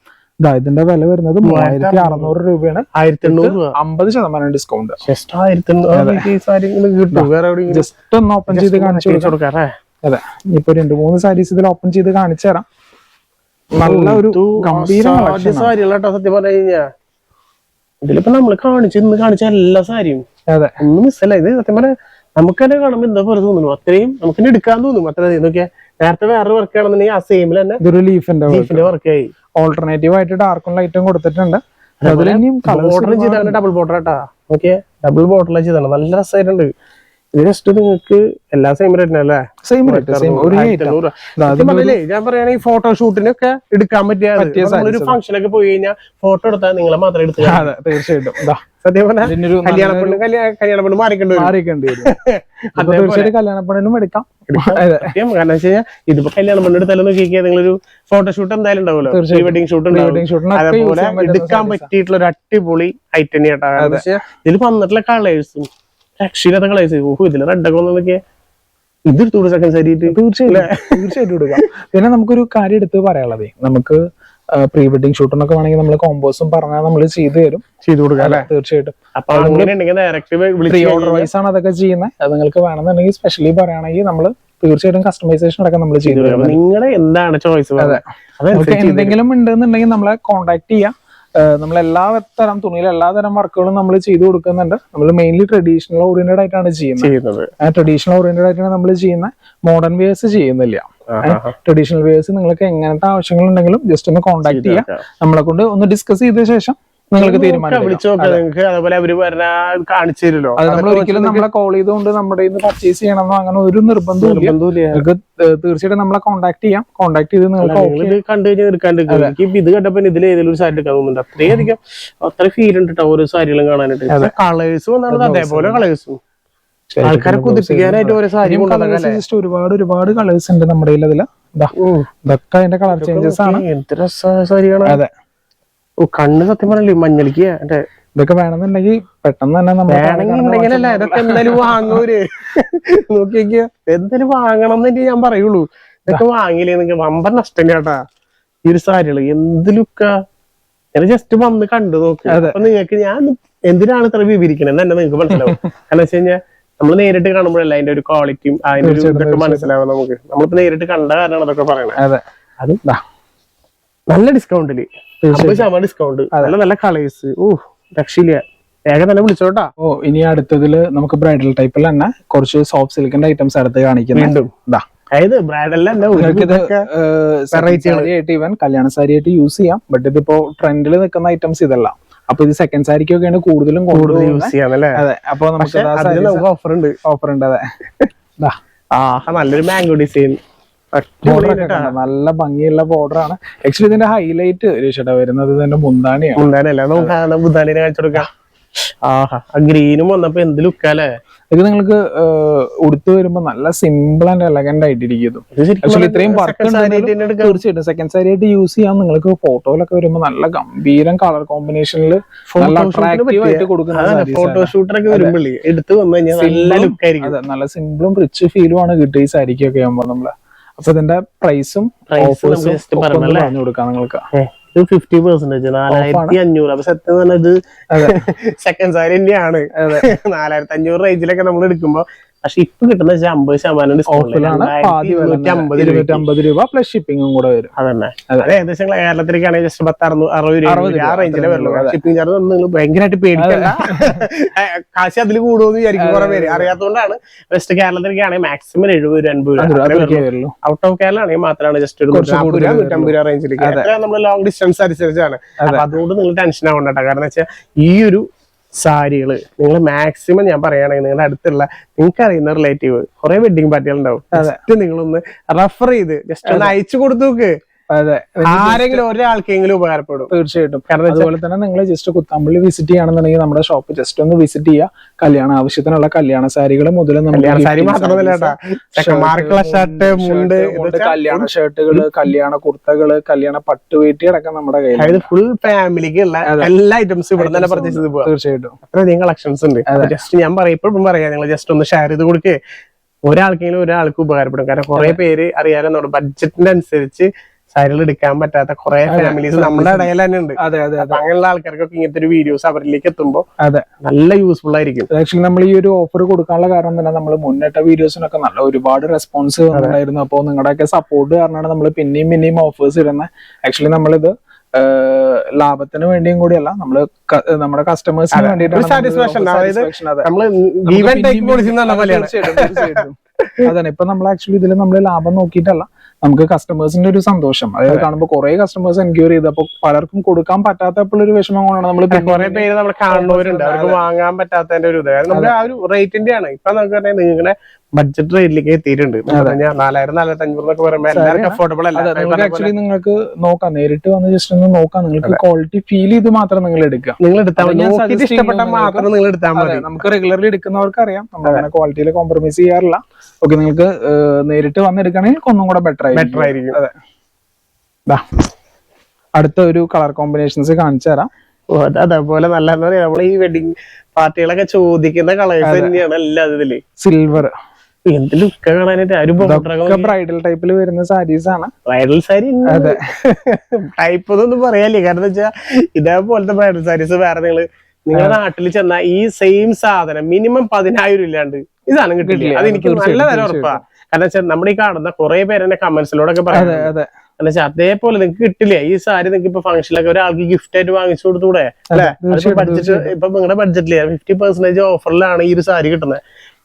ഇതിന്റെ വില വരുന്നത് 3600 രൂപയാണ്. 50% ഡിസ്കൗണ്ട്. ജസ്റ്റ് ഒന്ന് ഓപ്പൺ ചെയ്ത് കാണിച്ചു കൊടുക്കാം. അതെ, ഇപ്പൊ 2-3 സാരീസ് ഇതിൽ ഓപ്പൺ ചെയ്ത് കാണിച്ചു തരാം. നല്ല ഒരു ഗംഭീര സാരികളാട്ടോ സത്യം പറഞ്ഞു കഴിഞ്ഞാ. ഇതിലിപ്പോ നമ്മള് കാണിച്ച എല്ലാ സാരിയും അതെ ഒന്നും മിസ്സല്ല. ഇത് സത്യം പറഞ്ഞാൽ നമുക്ക് തന്നെ കാണുമ്പോ എന്താ പോലെ തോന്നുന്നു, അത്രയും നമുക്ക് തന്നെ എടുക്കാൻ തോന്നും. അത്ര നോക്കിയാ നേരത്തെ വേറെ വർക്ക് ആണെന്നുണ്ടെങ്കിൽ ആ സെയിമിൽ തന്നെ ഇതൊരു ലീഫിന്റെ വർക്കായി. ഓൾട്ടർനേറ്റീവ് ആയിട്ട് ഡാർക്കും ലൈറ്റും കൊടുത്തിട്ടുണ്ട്. ബോർഡർ ചെയ്താണ്, ഡബിൾ ബോർഡർ ആട്ടാ. ഓക്കെ, ഡബിൾ ബോർഡർ ചെയ്താണ്, നല്ല രസമായിട്ടുണ്ട്. ഇത് ജസ്റ്റ് നിങ്ങൾക്ക് എല്ലാ സെയിം റേറ്റിന് അല്ലേ? Same rate. ഞാൻ പറയുകയാണെങ്കിൽ ഫോട്ടോഷൂട്ടിനൊക്കെ എടുക്കാൻ പറ്റിയ ഒരു ഫംഗ്ഷനൊക്കെ പോയി കഴിഞ്ഞാൽ ഫോട്ടോ എടുത്താൽ നിങ്ങളെ മാത്രം എടുത്ത്. തീർച്ചയായിട്ടും. സത്യം പറഞ്ഞാൽ കല്യാണ പെണ്ണ് മാറിക്കേണ്ടി വരും. കല്യാണ പെണ്ണിനും എടുക്കാം. കാരണം വെച്ച് കഴിഞ്ഞാൽ ഇതിപ്പോ കല്യാണ പെണ്ണ് എടുത്താലും നോക്കിയാൽ നിങ്ങളൊരു ഫോട്ടോഷൂട്ട് എന്തായാലും ഉണ്ടാവുമല്ലോ, പ്രീ വെഡിങ് ഷൂട്ട് ഉണ്ടാവും. അതേപോലെ എടുക്കാൻ പറ്റിയിട്ടുള്ള ഒരു അടിപൊളി ഐറ്റം തന്നെയാട്ടോ. കാരണം വെച്ചാൽ ഇതിൽ വന്നിട്ടുള്ള കളേഴ്സും രക്ഷയില്ലാത്ത കളേഴ്സ്. ഇതില് റെഡൊക്കെ വന്നതൊക്കെ ഇതെടുത്തു സെക്കൻഡ് സാരി. തീർച്ചയായിട്ടും എടുക്കാം. പിന്നെ നമുക്കൊരു കാര്യം എടുത്ത് പറയാനുള്ളത്, നമുക്ക് പ്രീ വെഡിങ് ഷൂട്ടിനൊക്കെ വേണമെങ്കിൽ നമ്മൾ കോമ്പോസും പറഞ്ഞാൽ നമ്മൾ ചെയ്തു കൊടുക്കാം. തീർച്ചയായിട്ടും. പ്രീ ഓർഡർ വൈസ് ആണ് അതൊക്കെ ചെയ്യുന്നത്. അത് നിങ്ങൾക്ക് വേണമെന്നുണ്ടെങ്കിൽ സ്പെഷ്യലി പറയുകയാണെങ്കിൽ നമ്മൾ തീർച്ചയായിട്ടും കസ്റ്റമൈസേഷൻ അടക്കം നമ്മൾ ചെയ്തു കൊടുക്കാം. നിങ്ങളുടെ എന്താണ് ചോയ്സ്? എന്തെങ്കിലും ഉണ്ടെന്നുണ്ടെങ്കിൽ നമ്മളെ കോൺടാക്ട് ചെയ്യാം. നമ്മൾ എല്ലാത്തരം തുണിയിൽ എല്ലാതരം വർക്കുകളും നമ്മൾ ചെയ്തു കൊടുക്കുന്നുണ്ട്. നമ്മൾ മെയിൻലി ട്രഡീഷണൽ ഓറിയന്റഡ് ആയിട്ടാണ് ചെയ്യുന്നത്. ട്രഡീഷണൽ ഓറിയന്റഡ് ആയിട്ടാണ് നമ്മൾ ചെയ്യുന്നത്. മോഡേൺ വെയേഴ്സ് ചെയ്യുന്നില്ല. ട്രഡീഷണൽ വെയേഴ്സ് നിങ്ങൾക്ക് എങ്ങനത്തെ ആവശ്യങ്ങൾ ഉണ്ടെങ്കിലും ജസ്റ്റ് ഒന്ന് കോൺടാക്ട് ചെയ്യാം. നമ്മളെ കൊണ്ട് ഒന്ന് ഡിസ്കസ് ചെയ്ത ശേഷം നിങ്ങൾക്ക് തീരുമാനിക്കാം. അതുപോലെ അവര് കാണിച്ചു തരുമല്ലോ. അത് നമ്മൾ ഒരിക്കലും നമ്മളെ കോൾ ചെയ്തുകൊണ്ട് നമ്മുടെ പർച്ചേസ് ചെയ്യണമെന്നോ അങ്ങനെ ഒരു നിർബന്ധമില്ല. നിങ്ങൾക്ക് തീർച്ചയായിട്ടും നമ്മളെ കോൺടാക്ട് ചെയ്യാം. കോൺടാക്ട് ചെയ്ത് നിങ്ങൾക്ക് കണ്ടു കഴിഞ്ഞാൽ എടുക്കാണ്ട് ഇത് കണ്ടപ്പോ ഇതിൽ ഏതെങ്കിലും ഒരു സാരി എടുക്കാൻ തോന്നുന്നുണ്ട്. അത്രയധികം അത്ര ഫീൽ ഉണ്ട് കേട്ടോ ഓരോ സാരികളും കാണാനായിട്ട്. കളേഴ്സും വന്നാണ് അതേപോലെ കളേഴ്സും ആൾക്കാരെ കുതിപ്പിക്കാനായിട്ട് ഓരോ സാരി ഒരുപാട് കളേഴ്സ് ഉണ്ട് നമ്മുടെ കയ്യിൽ. അതില് ഇതൊക്കെ അതിന്റെ കളർ ചേഞ്ചസ് ആണ്. എന്ത് രസമാണ് സാരികളാണ്. അതെ, കണ്ണ് സത്യം പറഞ്ഞില്ലേ മഞ്ഞളിക്ക്. ഇതൊക്കെ വേണമെന്നുണ്ടെങ്കിൽ പെട്ടെന്ന് തന്നെ വേണമെന്നുണ്ടെങ്കിലല്ല ഇതൊക്കെ എന്തായാലും വാങ്ങൂര്. നോക്കിയ എന്തായാലും വാങ്ങണം എന്ന് ഞാൻ പറയുള്ളൂ. ഇതൊക്കെ വാങ്ങിയില്ലേ നിങ്ങൾക്ക് വമ്പൻ നഷ്ടം കേട്ടാ. ഈ ഒരു സാരികള് എന്ത് ലുക്കാ. ഞാൻ ജസ്റ്റ് വന്ന് കണ്ടു നോക്ക്. അപ്പൊ നിങ്ങൾക്ക് ഞാൻ എന്തിനാണ് ഇത്ര വിവരിക്കണത് തന്നെ നിങ്ങൾക്ക് മനസ്സിലാവും. കാരണം വെച്ച് കഴിഞ്ഞാൽ നമ്മൾ നേരിട്ട് കാണുമ്പോഴല്ല അതിന്റെ ഒരു ക്വാളിറ്റിയും അതിന്റെ ഒരു ഇതൊക്കെ മനസ്സിലാവും നമുക്ക്. നമ്മളിപ്പോ നേരിട്ട് കണ്ട കാരണമാണ് അതൊക്കെ പറയണത്. അത് നല്ല ഡിസ്കൗണ്ടില് 50% ഡിസ്കൗണ്ട്, നല്ല കളേഴ്സ്. രക്ഷയില്ല. വേഗം തന്നെ വിളിച്ചോട്ടാ. ഇനി അടുത്തതില് നമുക്ക് ബ്രൈഡൽ ടൈപ്പിൽ തന്നെ കുറച്ച് സോഫ്റ്റ് സിൽക്കിന്റെ ഐറ്റംസ് അടുത്ത് കാണിക്കുന്നുണ്ട്. അതായത് ബ്രൈഡൽ ഈവൻ കല്യാണ സാരി ആയിട്ട് യൂസ് ചെയ്യാം. ബട്ട് ഇതിപ്പോ ട്രെൻഡിൽ നിൽക്കുന്ന ഐറ്റംസ് ഇതല്ല. അപ്പൊ ഇത് സെക്കൻഡ് സാരിക്കൊക്കെയാണ് കൂടുതലും യൂസ് ചെയ്യാം. അതെ, അപ്പൊ നമുക്ക് ഓഫർ ഉണ്ട്. അതെ, നല്ലൊരു മാംഗോ ഡിസൈൻ, നല്ല ഭംഗിയുള്ള ബോർഡർ ആണ്. ആക്ച്വലി ഇതിന്റെ ഹൈലൈറ്റ് വരുന്നത് ഇതിന്റെ മുന്താണിയാണ്. മുന്താണിനെ കാണിച്ചു കൊടുക്കാം. ഗ്രീനും വന്നപ്പോ എന്ത് ലുക്കാല്ലേ. ഇത് നിങ്ങൾക്ക് ഉടുത്തു വരുമ്പോ നല്ല സിമ്പിൾ ആൻഡ് എലഗന്റ് ആയിട്ടിരിക്കുന്നു. ആക്ച്വലി ഇത്രയും വർക്ക് തീർച്ചയായിട്ടും സെക്കൻഡ് സാരി ആയിട്ട് യൂസ് ചെയ്യാം. നിങ്ങൾക്ക് ഫോട്ടോയിലൊക്കെ വരുമ്പോ നല്ല ഗംഭീരം കളർ കോമ്പിനേഷനിൽ ഫോട്ടോഷൂട്ടൊക്കെ വരുമ്പോ എടുത്തു വന്നു കഴിഞ്ഞാൽ നല്ല സിമ്പിളും റിച്ച് ഫീലും ആണ് കിട്ടുക ഈ സാരിക്കൊക്കെ ആകുമ്പോ നമ്മള്. അപ്പൊ ഇതിന്റെ പ്രൈസും പറഞ്ഞു കൊടുക്കാം നിങ്ങൾക്ക്. 50%, 4500. അപ്പൊ സത്യം പറഞ്ഞാൽ ഇത് സെക്കൻഡ് സാരി തന്നെയാണ്. 4500 റേഞ്ചിലൊക്കെ നമ്മൾ എടുക്കുമ്പോ. പക്ഷെ ഇപ്പൊ കിട്ടുന്ന 50% ഡിസ്കൗണ്ടിലാണ്. 250 രൂപ പ്ലസ് ഷിപ്പിംഗും കൂടെ വരും. അതന്നെ, ഏകദേശം കേരളത്തിലേക്കാണെങ്കിൽ ജസ്റ്റ് 60 രൂപ ആ റേഞ്ചിലെ വരുള്ളൂ. ഷിപ്പിംഗ് ചാർജ് നിങ്ങൾ ഭയങ്കരമായിട്ട് പേടിക്കണ്ട. കാശ് അതിൽ കൂടുമെന്ന് വിചാരിക്കും കുറെ പേര്. അറിയാത്തതുകൊണ്ടാണ്. വെസ്റ്റ് കേരളത്തിലേക്കാണെങ്കിൽ മാക്സിമം 70-80 രൂപ. ഔട്ട് ഓഫ് കേരള ആണെങ്കിൽ മാത്രമാണ് ജസ്റ്റ് 150 രൂപ റേഞ്ചിലേക്ക്. നമ്മൾ ലോങ് ഡിസ്റ്റൻസ് അനുസരിച്ചാണ്. അപ്പൊ അതുകൊണ്ട് നിങ്ങൾ ടെൻഷൻ ആവണ്ട. കാരണം വെച്ചാൽ ഈ ഒരു സാരികള് നിങ്ങൾ മാക്സിമം ഞാൻ പറയുകയാണെങ്കിൽ നിങ്ങളുടെ അടുത്തുള്ള നിങ്ങൾക്ക് അറിയുന്ന റിലേറ്റീവ് കുറെ വെഡിങ് പാർട്ടികൾ ഉണ്ടാവും. ജസ്റ്റ് നിങ്ങളൊന്ന് റെഫർ ചെയ്ത് ജസ്റ്റ് ഒന്ന് അയച്ചു കൊടുത്തു നോക്ക്. അതെ, ആരെങ്കിലും ഒരാൾക്കെങ്കിലും ഉപകാരപ്പെടും തീർച്ചയായിട്ടും. അതുപോലെ തന്നെ നിങ്ങൾ ജസ്റ്റ് കുത്താമ്പള്ളി വിസിറ്റ് ചെയ്യുകയാണെന്നുണ്ടെങ്കിൽ നമ്മുടെ ഷോപ്പ് ജസ്റ്റ് ഒന്ന് വിസിറ്റ് ചെയ്യുക. കല്യാണ ആവശ്യത്തിനുള്ള കല്യാണ സാരികൾ മുതൽ സാരി മാത്രമല്ല ഷർട്ട്, മുണ്ട്, കല്യാണ ഷർട്ടുകള്, കല്യാണ കുർത്തകള്, കല്യാണ പട്ടുവേറ്റി അടക്കം നമ്മുടെ കയ്യിൽ ഫുൾ ഫാമിലിക്ക് ഉള്ള എല്ലാ ഐറ്റംസും ഇവിടെ തന്നെ പർച്ചേസ് ചെയ്ത് പോകാം. തീർച്ചയായിട്ടും അത്രയധികം കളക്ഷൻസ് ഉണ്ട്. ജസ്റ്റ് ഞാൻ ഇപ്പോഴും പറയാം, നിങ്ങൾ ജസ്റ്റ് ഒന്ന് ഷെയർ ചെയ്ത് കൊടുക്കേ. ഒരാൾക്കെങ്കിലും ഒരാൾക്ക് ഉപകാരപ്പെടും. കാരണം കുറെ പേര് അറിയാലോ നമ്മുടെ ബഡ്ജറ്റിന്റെ അനുസരിച്ച് സാരികൾ എടുക്കാൻ പറ്റാത്ത കുറെ ഫാമിലീസ് നമ്മുടെ ഇടയിൽ തന്നെ ഉണ്ട്. അങ്ങനെയുള്ള ആൾക്കാർക്കൊക്കെ ഇങ്ങനത്തെ ഒരു വീഡിയോസ് അവരിലേക്ക് എത്തുമ്പോൾ നല്ല യൂസ്ഫുൾ ആയിരിക്കും. ആക്ച്വലി നമ്മൾ ഈ ഒരു ഓഫർ കൊടുക്കാനുള്ള കാരണം തന്നെ നമ്മൾ മുന്നിട്ട വീഡിയോസിനൊക്കെ നല്ല ഒരുപാട് റെസ്പോൺസ് ഉണ്ടായിരുന്നു. അപ്പോൾ നിങ്ങളുടെയൊക്കെ സപ്പോർട്ട് കാരണമാണ് നമ്മൾ പിന്നെയും ഓഫേഴ്സ് ഇടുന്നത്. ആക്ച്വലി നമ്മളിത് ലാഭത്തിന് വേണ്ടിയും കൂടിയല്ല, നമ്മള് നമ്മുടെ കസ്റ്റമേഴ്സിന് വേണ്ടിയിട്ടാണ്. അതാണ് ഇപ്പൊ നമ്മൾ ആക്ച്വലി ഇതിൽ നമ്മൾ ലാഭം നോക്കിയിട്ടല്ല, നമുക്ക് കസ്റ്റമേഴ്സിന്റെ ഒരു സന്തോഷം അതായത് കാണുമ്പോൾ കുറെ കസ്റ്റമേഴ്സ് എൻക്വയറി ചെയ്ത് അപ്പോൾ പലർക്കും കൊടുക്കാൻ പറ്റാത്തപ്പോൾ ഒരു വിഷമം കൊണ്ടാണ് നമ്മൾ കുറെ പേര് നമ്മൾ കാണുന്നവരുണ്ട് അവർക്ക് വാങ്ങാൻ പറ്റാത്തതിന്റെ ഒരു ഇത്. നമ്മുടെ ആ ഒരു റേറ്റിന്റെ ആണ്. ഇപ്പൊ നമുക്ക് പറഞ്ഞാൽ നിങ്ങളുടെ ബഡ്ജറ്റ് റേറ്റിലേക്ക് എത്തിയിട്ടുണ്ട്. 4000-4500 പറയുമ്പോൾ എല്ലാവർക്കും അഫോർഡബിൾ അല്ല. ആക്ച്വലി നിങ്ങൾക്ക് നോക്കാം, നേരിട്ട് വന്ന് ജസ്റ്റ് ഒന്ന് നോക്കാം. നിങ്ങൾക്ക് ക്വാളിറ്റി ഫീൽ ചെയ്ത് മാത്രം നിങ്ങൾ എടുക്കുക. നിങ്ങൾ എടുത്താൽ ഇഷ്ടപ്പെട്ട മാത്രം നിങ്ങൾ എടുത്താൽ മതി. നമുക്ക് റെഗുലർലി എടുക്കുന്നവർക്ക് അറിയാം നമ്മൾ അങ്ങനെ ക്വാളിറ്റിയിൽ കോംപ്രമൈസ് ചെയ്യാറില്ല. ഓക്കെ, നിങ്ങൾക്ക് നേരിട്ട് വന്നെടുക്കണമെങ്കിൽ ഒന്നും കൂടെ ബെറ്റർ ആയിരിക്കും. അതെ, അടുത്ത ഒരു കളർ കോമ്പിനേഷൻസ് കാണിച്ചു തരാം. അതേപോലെ നല്ല എന്താ പറയാ, നമ്മൾ ഈ വെഡിങ് പാർട്ടികളൊക്കെ ചോദിക്കുന്ന കളേഴ്സ് തന്നെയാണ് എല്ലാം ഇതില്. സിൽവർ എന്ത് ലുക്ക് കാണാനായിട്ട് ബ്രൈഡൽ ടൈപ്പിൽ വരുന്ന സാരീസ് ആണ്. ബ്രൈഡൽ സാരി ടൈപ്പ് ഒന്നും പറയാല്ലേ, കാരണം വെച്ചാൽ ഇതേപോലത്തെ ബ്രൈഡൽ സാരീസ് വേറെ നിങ്ങളുടെ നാട്ടിൽ ചെന്നാൽ ഈ സെയിം സാധനം മിനിമം 10,000 ഇല്ലാണ്ട് ഈ സാധനം കിട്ടില്ല. അത് എനിക്ക് നല്ല തരം ഉറപ്പാ. കാരണം വെച്ചാൽ നമ്മുടെ ഈ കാണുന്ന കുറെ പേരെന്നെ കമന്റ്സിലൂടെ പറയുന്നത് എന്ന് വെച്ചാൽ അതേപോലെ നിങ്ങൾക്ക് കിട്ടില്ല ഈ സാരി. നിങ്ങൾക്ക് ഇപ്പൊ ഫംഗ്ഷനിലൊക്കെ ഒരാൾക്ക് ഗിഫ്റ്റ് ആയിട്ട് വാങ്ങിച്ചു കൊടുത്തൂടെ അല്ലെ? ബഡ്ജറ്റ് ഇപ്പൊ നിങ്ങളുടെ ബഡ്ജറ്റില് 50% ഓഫറിലാണ് ഈ ഒരു സാരി കിട്ടുന്നത്.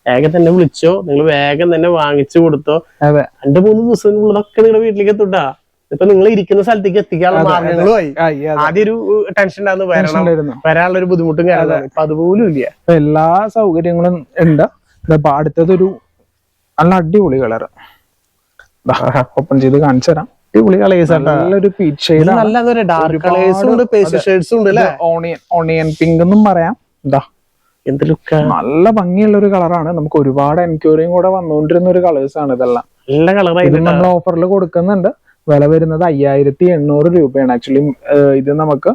വേഗം തന്നെ വിളിച്ചോ, നിങ്ങൾ വേഗം തന്നെ വാങ്ങിച്ചു കൊടുത്തോ. 2-3 ദിവസത്തിനുള്ളതൊക്കെ നിങ്ങളുടെ വീട്ടിലേക്ക് എത്തുട്ടാ. ഇപ്പൊ നിങ്ങൾ ഇരിക്കുന്ന സ്ഥലത്തേക്ക് എത്തിക്കാനുള്ള മാർഗങ്ങളുമായി. ആദ്യം ഒരു ടെൻഷൻ ഉണ്ടായിരുന്നു, വരാനുള്ള ഒരു ബുദ്ധിമുട്ടും കാര്യങ്ങളും. ഇപ്പൊ അതുപോലും ഇല്ല, എല്ലാ സൗകര്യങ്ങളും ഉണ്ട്. അടുത്തതൊരു നല്ല അടിപൊളി കളർ ഓപ്പൺ ചെയ്ത് കാണിച്ചു തരാം. അടിപൊളി കളേഴ്സ്, നല്ലൊരു പീച്ച് ഷെയ്ഡ്, നല്ല ഡാർക്ക് കളേഴ്സും ഉണ്ട്, പേസ്റ്റൽ ഷെയ്ഡ്സും ഉണ്ട് അല്ലെ? ഓണിയൻ പിങ്ക് എന്നും പറയാം. എന്താ എന്ത് ലുക്കാ, നല്ല ഭംഗിയുള്ള ഒരു കളറാണ്. നമുക്ക് ഒരുപാട് എൻക്വയറിയും കൂടെ വന്നുകൊണ്ടിരുന്ന ഒരു കളേഴ്സ് ആണ് ഇതെല്ലാം. നല്ല കളറായി നമ്മൾ ഓഫറിൽ കൊടുക്കുന്നുണ്ട്. വില വരുന്നത് 5,800 രൂപയാണ്. ആക്ച്വലി ഇത് നമുക്ക്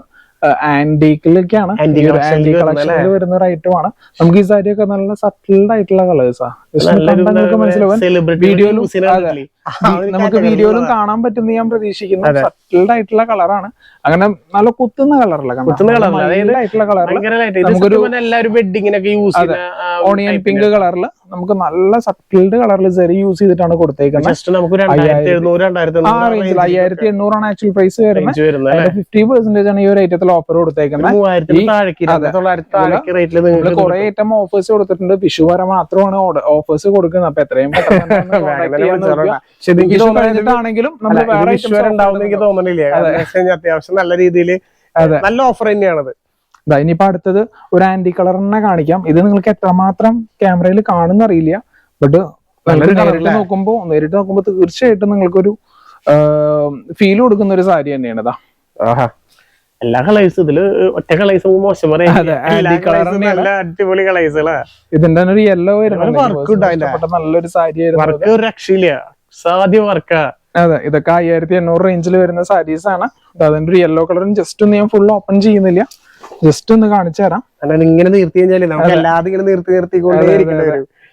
ആന്റിക്കിലേക്കാണ്, ആന്റി കളക്ഷനിൽ വരുന്ന ഒരു ഐറ്റം ആണ്. നമുക്ക് ഈ സാരി ഒക്കെ നല്ല സട്ടിൽഡ് ആയിട്ടുള്ള കളേഴ്സാ. മനസ്സിലാവും, നമുക്ക് വീഡിയോയിലും കാണാൻ പറ്റുന്ന ഞാൻ പ്രതീക്ഷിക്കുന്നു. സട്ടിൽഡ് ആയിട്ടുള്ള കളറാണ്, അങ്ങനെ നല്ല കുത്തുന്ന കളറല്ല, ആയിട്ടുള്ള കളറിൽ നമുക്കൊരു ഓണിയൻ പിങ്ക് കളറിൽ നമുക്ക് നല്ല സട്ടിൽഡ് കളറിൽ ചെറിയ യൂസ് ചെയ്തിട്ടാണ് കൊടുത്തേക്കുന്നത്. 5,800 ആണ് ആക്ച്വൽ പ്രൈസ് വരുന്നത്. 50% ആണ് ഈ ഒരു ഐറ്റത്തിൽ ഓഫർ കൊടുത്തേക്കുന്നത്. കുറെ ഐറ്റം ഓഫേഴ്സ് കൊടുത്തിട്ടുണ്ട്. വിഷു വരെ മാത്രമാണ് ഓഫേഴ്സ് കൊടുക്കുന്നത്. അപ്പൊ എത്രയും കഴിഞ്ഞിട്ടാണെങ്കിലും നമ്മൾ വേറെ എനിക്ക് തോന്നുന്നില്ല. അത്യാവശ്യം നല്ല രീതിയിൽ നല്ല ഓഫർ തന്നെയാണത്. ഇനിയിപ്പോ അടുത്തത് ഒരു ആന്റി കളർ തന്നെ കാണിക്കാം. ഇത് നിങ്ങൾക്ക് എത്രമാത്രം ക്യാമറയിൽ കാണുന്ന അറിയില്ല, ബട്ട് നേരിട്ട് നോക്കുമ്പോ തീർച്ചയായിട്ടും നിങ്ങൾക്കൊരു ഫീൽ കൊടുക്കുന്ന ഒരു സാരി തന്നെയാണ്. ഇതാ എല്ലാ കളേഴ്സും ഇതില് ഒറ്റ കളേഴ്സ് മോശം പറയാം, അടിപൊളി കളേഴ്സുകളാ. ഇതിന്റെ ഒരു യെല്ലോ നല്ലൊരു സാരി ആയിരുന്നു, രക്ഷയില്ല, സാധ്യം വർക്കാ. അതെ, ഇതൊക്കെ 5,800 റേഞ്ചിൽ വരുന്ന സാരീസ് ആണ്. അതിന്റെ ഒരു യെല്ലോ കളറും ജസ്റ്റ് ഒന്ന് ഞാൻ ഫുൾ ഓപ്പൺ ചെയ്യുന്നില്ല, ജസ്റ്റ് ഒന്ന് കാണിച്ചു തരാം. ഇങ്ങനെ നിർത്തി കഴിഞ്ഞാൽ നമുക്ക് എല്ലാതും ഇങ്ങനെ നിർത്തിക്കൊണ്ടേ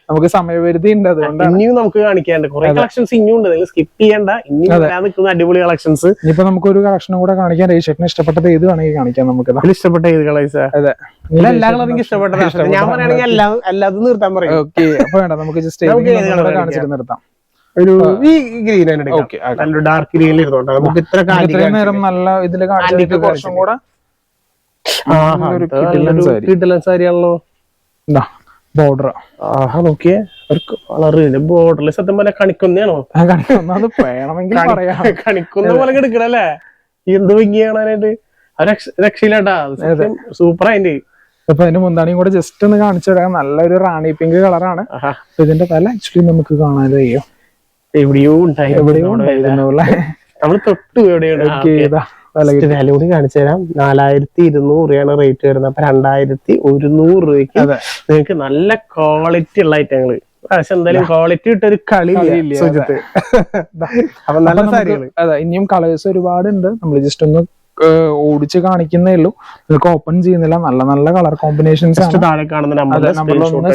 നമുക്ക് സമയപരിധി ഉണ്ട്, അതുകൊണ്ട് ഇനിയും നമുക്ക് കാണിക്കാണ്ട് കുറെ കളക്ഷൻസ് ഇനിയും ഉണ്ട്. നിങ്ങൾ സ്കിപ്പ് ചെയ്യണ്ട, ഇനിയും നിൽക്കുന്ന അടിപൊളി കളക്ഷൻസ്. ഇനിയിപ്പോ നമുക്ക് ഒരു കളക്ഷനും കൂടെ കാണിക്കാൻ, രജിഷേട്ടന് ഇഷ്ടപ്പെട്ടത് ഏത് വേണമെങ്കിൽ കാണിക്കാം. നമുക്ക് ഇഷ്ടപ്പെട്ട ഏത് കളേഴ്സ്? അതെ, എല്ലാ കളറും ഇഷ്ടപ്പെട്ടത്. ഞാൻ പറയുകയാണെങ്കിൽ എല്ലാതും നിർത്താൻ പറയും. ഓക്കെ, അപ്പൊ വേണ്ട, നമുക്ക് ജസ്റ്റ് കാണിച്ചിട്ട് നിർത്താം. ഒരു ഈ ഗ്രീൻ നല്ലൊരു ഡാർക്ക് ഗ്രീനിൽ ഇരുന്നോട്ടെ. നമുക്ക് ഇത്രയും നേരം നല്ല ഇതിൽ കാണിച്ചിട്ട് കുറച്ചും കൂടെ സാരിയാണല്ലോ. ബോർഡർ നോക്കിയേ, ബോർഡറിൽ സത്യം പോലെ കണിക്കൊന്നാണോ? വേണമെങ്കിൽ കണിക്കുന്ന പോലെ എടുക്കണല്ലേ? എന്ത് ഭംഗി കാണാനായിട്ട്, രക്ഷയില്ലാട്ടാ, സൂപ്പർ. അതിന്റെ അപ്പൊ അതിന്റെ മുന്താണിയും കൂടെ ജസ്റ്റ് ഒന്ന് കാണിച്ചു തരാം. നല്ലൊരു റാണി പിങ്ക് കളറാണ്. ഇതിന്റെ തല ആക്ച്വലി നമുക്ക് കാണാൻ കഴിയും. എവിടെയോ ഉണ്ടായിരുന്നു നമ്മള് തൊട്ടു എവിടെയാണ് വില കൂടി കാണിച്ചു തരാം. 4200 രൂപയാണ് റേറ്റ് വരുന്നത്. അപ്പൊ 2100 രൂപയ്ക്ക് നിങ്ങൾക്ക് നല്ല ക്വാളിറ്റി ഉള്ള ഐറ്റങ്ങള്. പക്ഷെ എന്തായാലും ക്വാളിറ്റി ഇട്ടൊരു കളി സുജിത്ത്. അപ്പൊ നല്ല സാരികള്. അതെ, ഇനിയും കളേഴ്സ് ഒരുപാടുണ്ട്. നമ്മൾ ജസ്റ്റ് ഒന്ന് ഓടിച്ച് കാണിക്കുന്നേ ഉള്ളൂ, നിങ്ങൾക്ക് ഓപ്പൺ ചെയ്യുന്നില്ല. നല്ല നല്ല കളർ കോമ്പിനേഷൻസ് താഴെ കാണുന്ന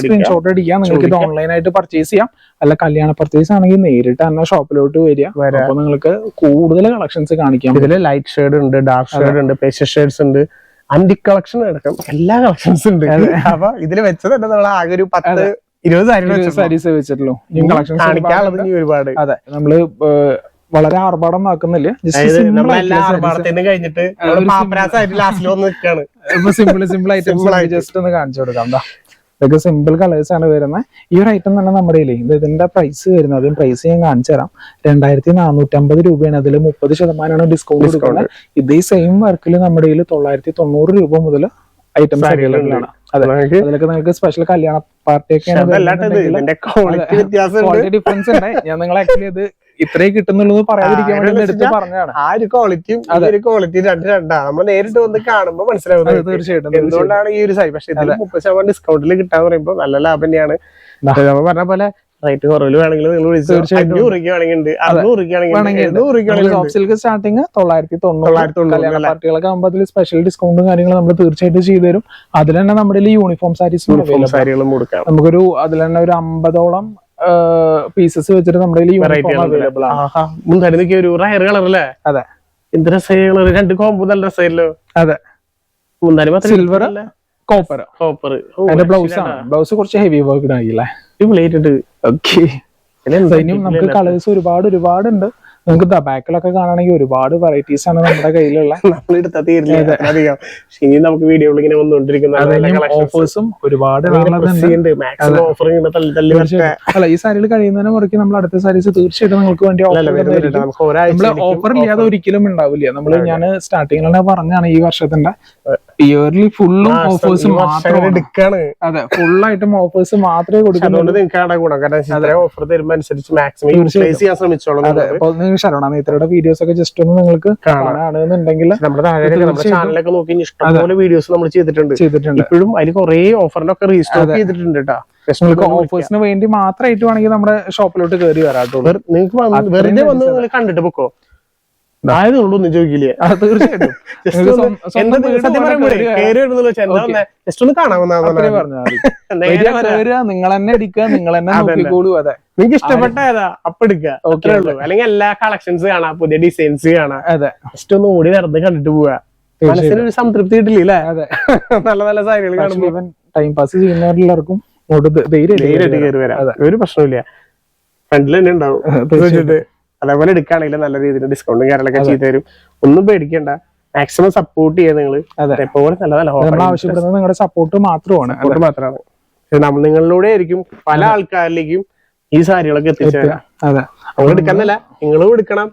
സ്ക്രീൻഷോട്ട് അടിക്കാം. നിങ്ങൾക്ക് ഇത് ഓൺലൈൻ ആയിട്ട് പർച്ചേസ് ചെയ്യാം. അല്ല കല്യാണ പർച്ചേസ് ആണെങ്കിൽ നേരിട്ട് തന്നെ ഷോപ്പിലോട്ട് വരിക. അപ്പൊ നിങ്ങൾക്ക് കൂടുതൽ കളക്ഷൻസ് കാണിക്കാം. ഇതില് ലൈറ്റ് ഷെയ്ഡ് ഉണ്ട്, ഡാർക്ക് ഷെയ്ഡ് ഉണ്ട്, പേസ്റ്റൽ ഷെയ്ഡ്സ് ഉണ്ട്, ആന്റിക് കളക്ഷൻ അടക്കം എല്ലാ കളക്ഷൻസ് ഉണ്ട്. അപ്പൊ ഇതില് വെച്ചത് തന്നെ നമ്മൾ ആകെ ഒരു 10-20 സാരീസ് വെച്ചിട്ടുള്ളൂ. കാണിക്കാനുള്ളത് ഒരുപാട്. അതെ, നമ്മള് വളരെ ആർഭാടം ആക്കുന്നില്ല, കഴിഞ്ഞിട്ട് സിമ്പിൾ ആയിട്ട് ജസ്റ്റ് ഒന്ന് കാണിച്ചു കൊടുക്കാം. ഇതൊക്കെ സിമ്പിൾ കളേഴ്സ് ആണ് വരുന്നത്. ഈ ഒരു ഐറ്റം തന്നെ നമ്മുടെ ഇതിന്റെ പ്രൈസ് വരുന്നത്, അതിന് പ്രൈസ് ഞാൻ കാണിച്ചു തരാം. 2450 രൂപയാണ്. അതിൽ 30% ഡിസ്കൗണ്ട് കൊടുക്കുന്നത്. ഇതേ സെയിം വർക്കിൽ നമ്മുടെ 990 രൂപ മുതൽ ഐറ്റംസ് അവൈലബിൾ ആണ്. അതെ, അതിലൊക്കെ നിങ്ങൾക്ക് സ്പെഷ്യൽ കല്യാണ പാർട്ടിയൊക്കെ ക്വാളിറ്റി ഡിഫറൻസ് ഉണ്ട്. ഞാൻ നിങ്ങൾ ആക്ച്വലി അത് ഇത്രയും കിട്ടുന്നുള്ളൂ പറയാതിരിക്കാൻ വേണ്ടി എടുത്ത് പറഞ്ഞതാണ്. ആ ഒരു ക്വാളിറ്റിയും ക്വാളിറ്റി രണ്ടാ നമ്മൾ നേരിട്ട് വന്ന് കാണുമ്പോൾ മനസ്സിലാവുന്നത്. തീർച്ചയായിട്ടും എന്തുകൊണ്ടാണ് ഈ ഒരു സൈസ്. പക്ഷെ 30% ഡിസ്കൗണ്ടിൽ കിട്ടാന്ന് പറയുമ്പോൾ നല്ല ലാഭം തന്നെയാണ്. നമ്മൾ പറഞ്ഞ പോലെ റേറ്റ് കുറവിൽ വേണമെങ്കിൽ നിങ്ങൾ 500 രൂപയ്ക്ക് വേണമെങ്കിൽ 600 രൂപയ്ക്ക് സോഫ്റ്റ് സിൽക്ക് സ്റ്റാർട്ടിങ് 990. പാർട്ടികളൊക്കെ ആകുമ്പോൾ അതിൽ സ്പെഷ്യൽ ഡിസ്കൗണ്ടും കാര്യങ്ങളും നമ്മൾ തീർച്ചയായിട്ടും ചെയ്തു തരും. അതിൽ തന്നെ നമ്മുടെ യൂണിഫോം സാരികളും കൊടുക്കാം. നമുക്കൊരു അതിൽ തന്നെ ഒരു 50ഓളം പീസസ് വെച്ചിട്ട് നമ്മുടെ അവൈലബിൾ ആണ്. ഒരു റയർ കളറല്ലേ? അതെ, എന്ത് രസ രണ്ട് കോമ്പോ നല്ല രസമല്ലോ. അതെ, സിൽവർ കോപ്പർ. അതിന്റെ ബ്ലൗസ് ആണ്. ബ്ലൗസ് കുറച്ച് ഹെവി വർക്ക് ആയില്ലേ? ഓക്കെ, ഇനിയും നമുക്ക് കളേഴ്സ് ഒരുപാടുണ്ട്. നിങ്ങൾക്ക് ബാക്കിലൊക്കെ കാണുകയാണെങ്കിൽ ഒരുപാട് വെറൈറ്റീസ് ആണ് നമ്മുടെ കയ്യിലുള്ള. നമുക്ക് വീഡിയോയിൽ ഇങ്ങനെ വന്നുകൊണ്ടിരിക്കുന്ന ഓഫേഴ്സും ഒരുപാട്. അല്ല, ഈ സാരികൾ കഴിയുന്നതിന് മുറയ്ക്ക് നമ്മൾ അടുത്ത സാരീസ് തീർച്ചയായിട്ടും നിങ്ങൾക്ക് വേണ്ടി ഓഫർ ഇല്ലാതെ ഒരിക്കലും ഉണ്ടാവില്ല. ഞാൻ സ്റ്റാർട്ടിങ്ങിൽ പറഞ്ഞാണ് ഈ വർഷത്തിന്റെ ഇയർലി ഫുള്ളും ഓഫേഴ്സ് മാത്രമാണ്. അതെ, ഫുള്ളായിട്ടും ഓഫേഴ്സ് മാത്രമേ കൊടുക്കുന്നുള്ളൂ. ശരവണ നേത്രയുടെ വീഡിയോസ് ഒക്കെ ജസ്റ്റ് ഒന്ന് നിങ്ങൾക്ക് കാണാണെന്നുണ്ടെങ്കിൽ നമ്മുടെ ചാനലൊക്കെ നോക്കി ഇഷ്ടംപോലെ വീഡിയോസ് നമ്മൾ ചെയ്തിട്ടുണ്ട്. ഇപ്പോഴും അതിൽ കുറെ ഓഫറിന്റെ ഒക്കെ റീസ്റ്റോക്ക് ചെയ്തിട്ടുണ്ട് കേട്ടോ. നിങ്ങൾക്ക് ഓഫേഴ്സിന് വേണ്ടി മാത്രമായിട്ട് വേണമെങ്കിൽ നമ്മുടെ ഷോപ്പിലോട്ട് കയറി വരാട്ടോ. നിങ്ങൾക്ക് വെറുതെ വന്ന് നിങ്ങൾ കണ്ടിട്ട് പൊക്കോ. ആയതൊന്നും ചോദിക്കില്ലേ? തീർച്ചയായിട്ടും നിങ്ങൾ തന്നെ എടുക്കുക, നിങ്ങൾ തന്നെ നോക്കിക്കോളൂ. അതെ, നിങ്ങൾക്ക് ഇഷ്ടപ്പെട്ട ഏതാ അപ്പൊ എടുക്കുക, അല്ലെങ്കിൽ എല്ലാ കളക്ഷൻസ് കാണാം, പുതിയ ഡിസൈൻസ് കാണാം. അതെ, ജസ്റ്റ് ഒന്ന് ഓടി നടന്ന് കണ്ടിട്ട് പോവാ. മനസ്സിനൊരു സംതൃപ്തി കിട്ടില്ലേ? അതെ, നല്ല നല്ല സാരികൾ കാണുമ്പോൾ ടൈം പാസ് ചെയ്യുന്നവരെല്ലാവർക്കും ധൈര്യമായിട്ട് കയറി വരാം. ഒരു പ്രശ്നമില്ല, ഫ്രണ്ടിൽ തന്നെ ഉണ്ടാവും. അതേപോലെ എടുക്കുകയാണെങ്കിൽ നല്ല രീതിയിൽ ഡിസ്കൗണ്ടും കാര്യങ്ങളൊക്കെ ചെയ്തു തരും. ഒന്നും പേടിക്കണ്ട, മാക്സിമം സപ്പോർട്ട് ചെയ്യാൻ നിങ്ങൾ. എപ്പോഴും നല്ല നല്ല ആവശ്യപ്പെടുന്നത് നിങ്ങളുടെ സപ്പോർട്ട് മാത്രമാണ്. നമ്മൾ നിങ്ങളിലൂടെ ആയിരിക്കും പല ആൾക്കാരിലേക്കും ഈ സാരികളൊക്കെ എത്തിച്ചേരാം. നമ്മൾ എടുക്കുന്നില്ല, നിങ്ങളും എടുക്കണം,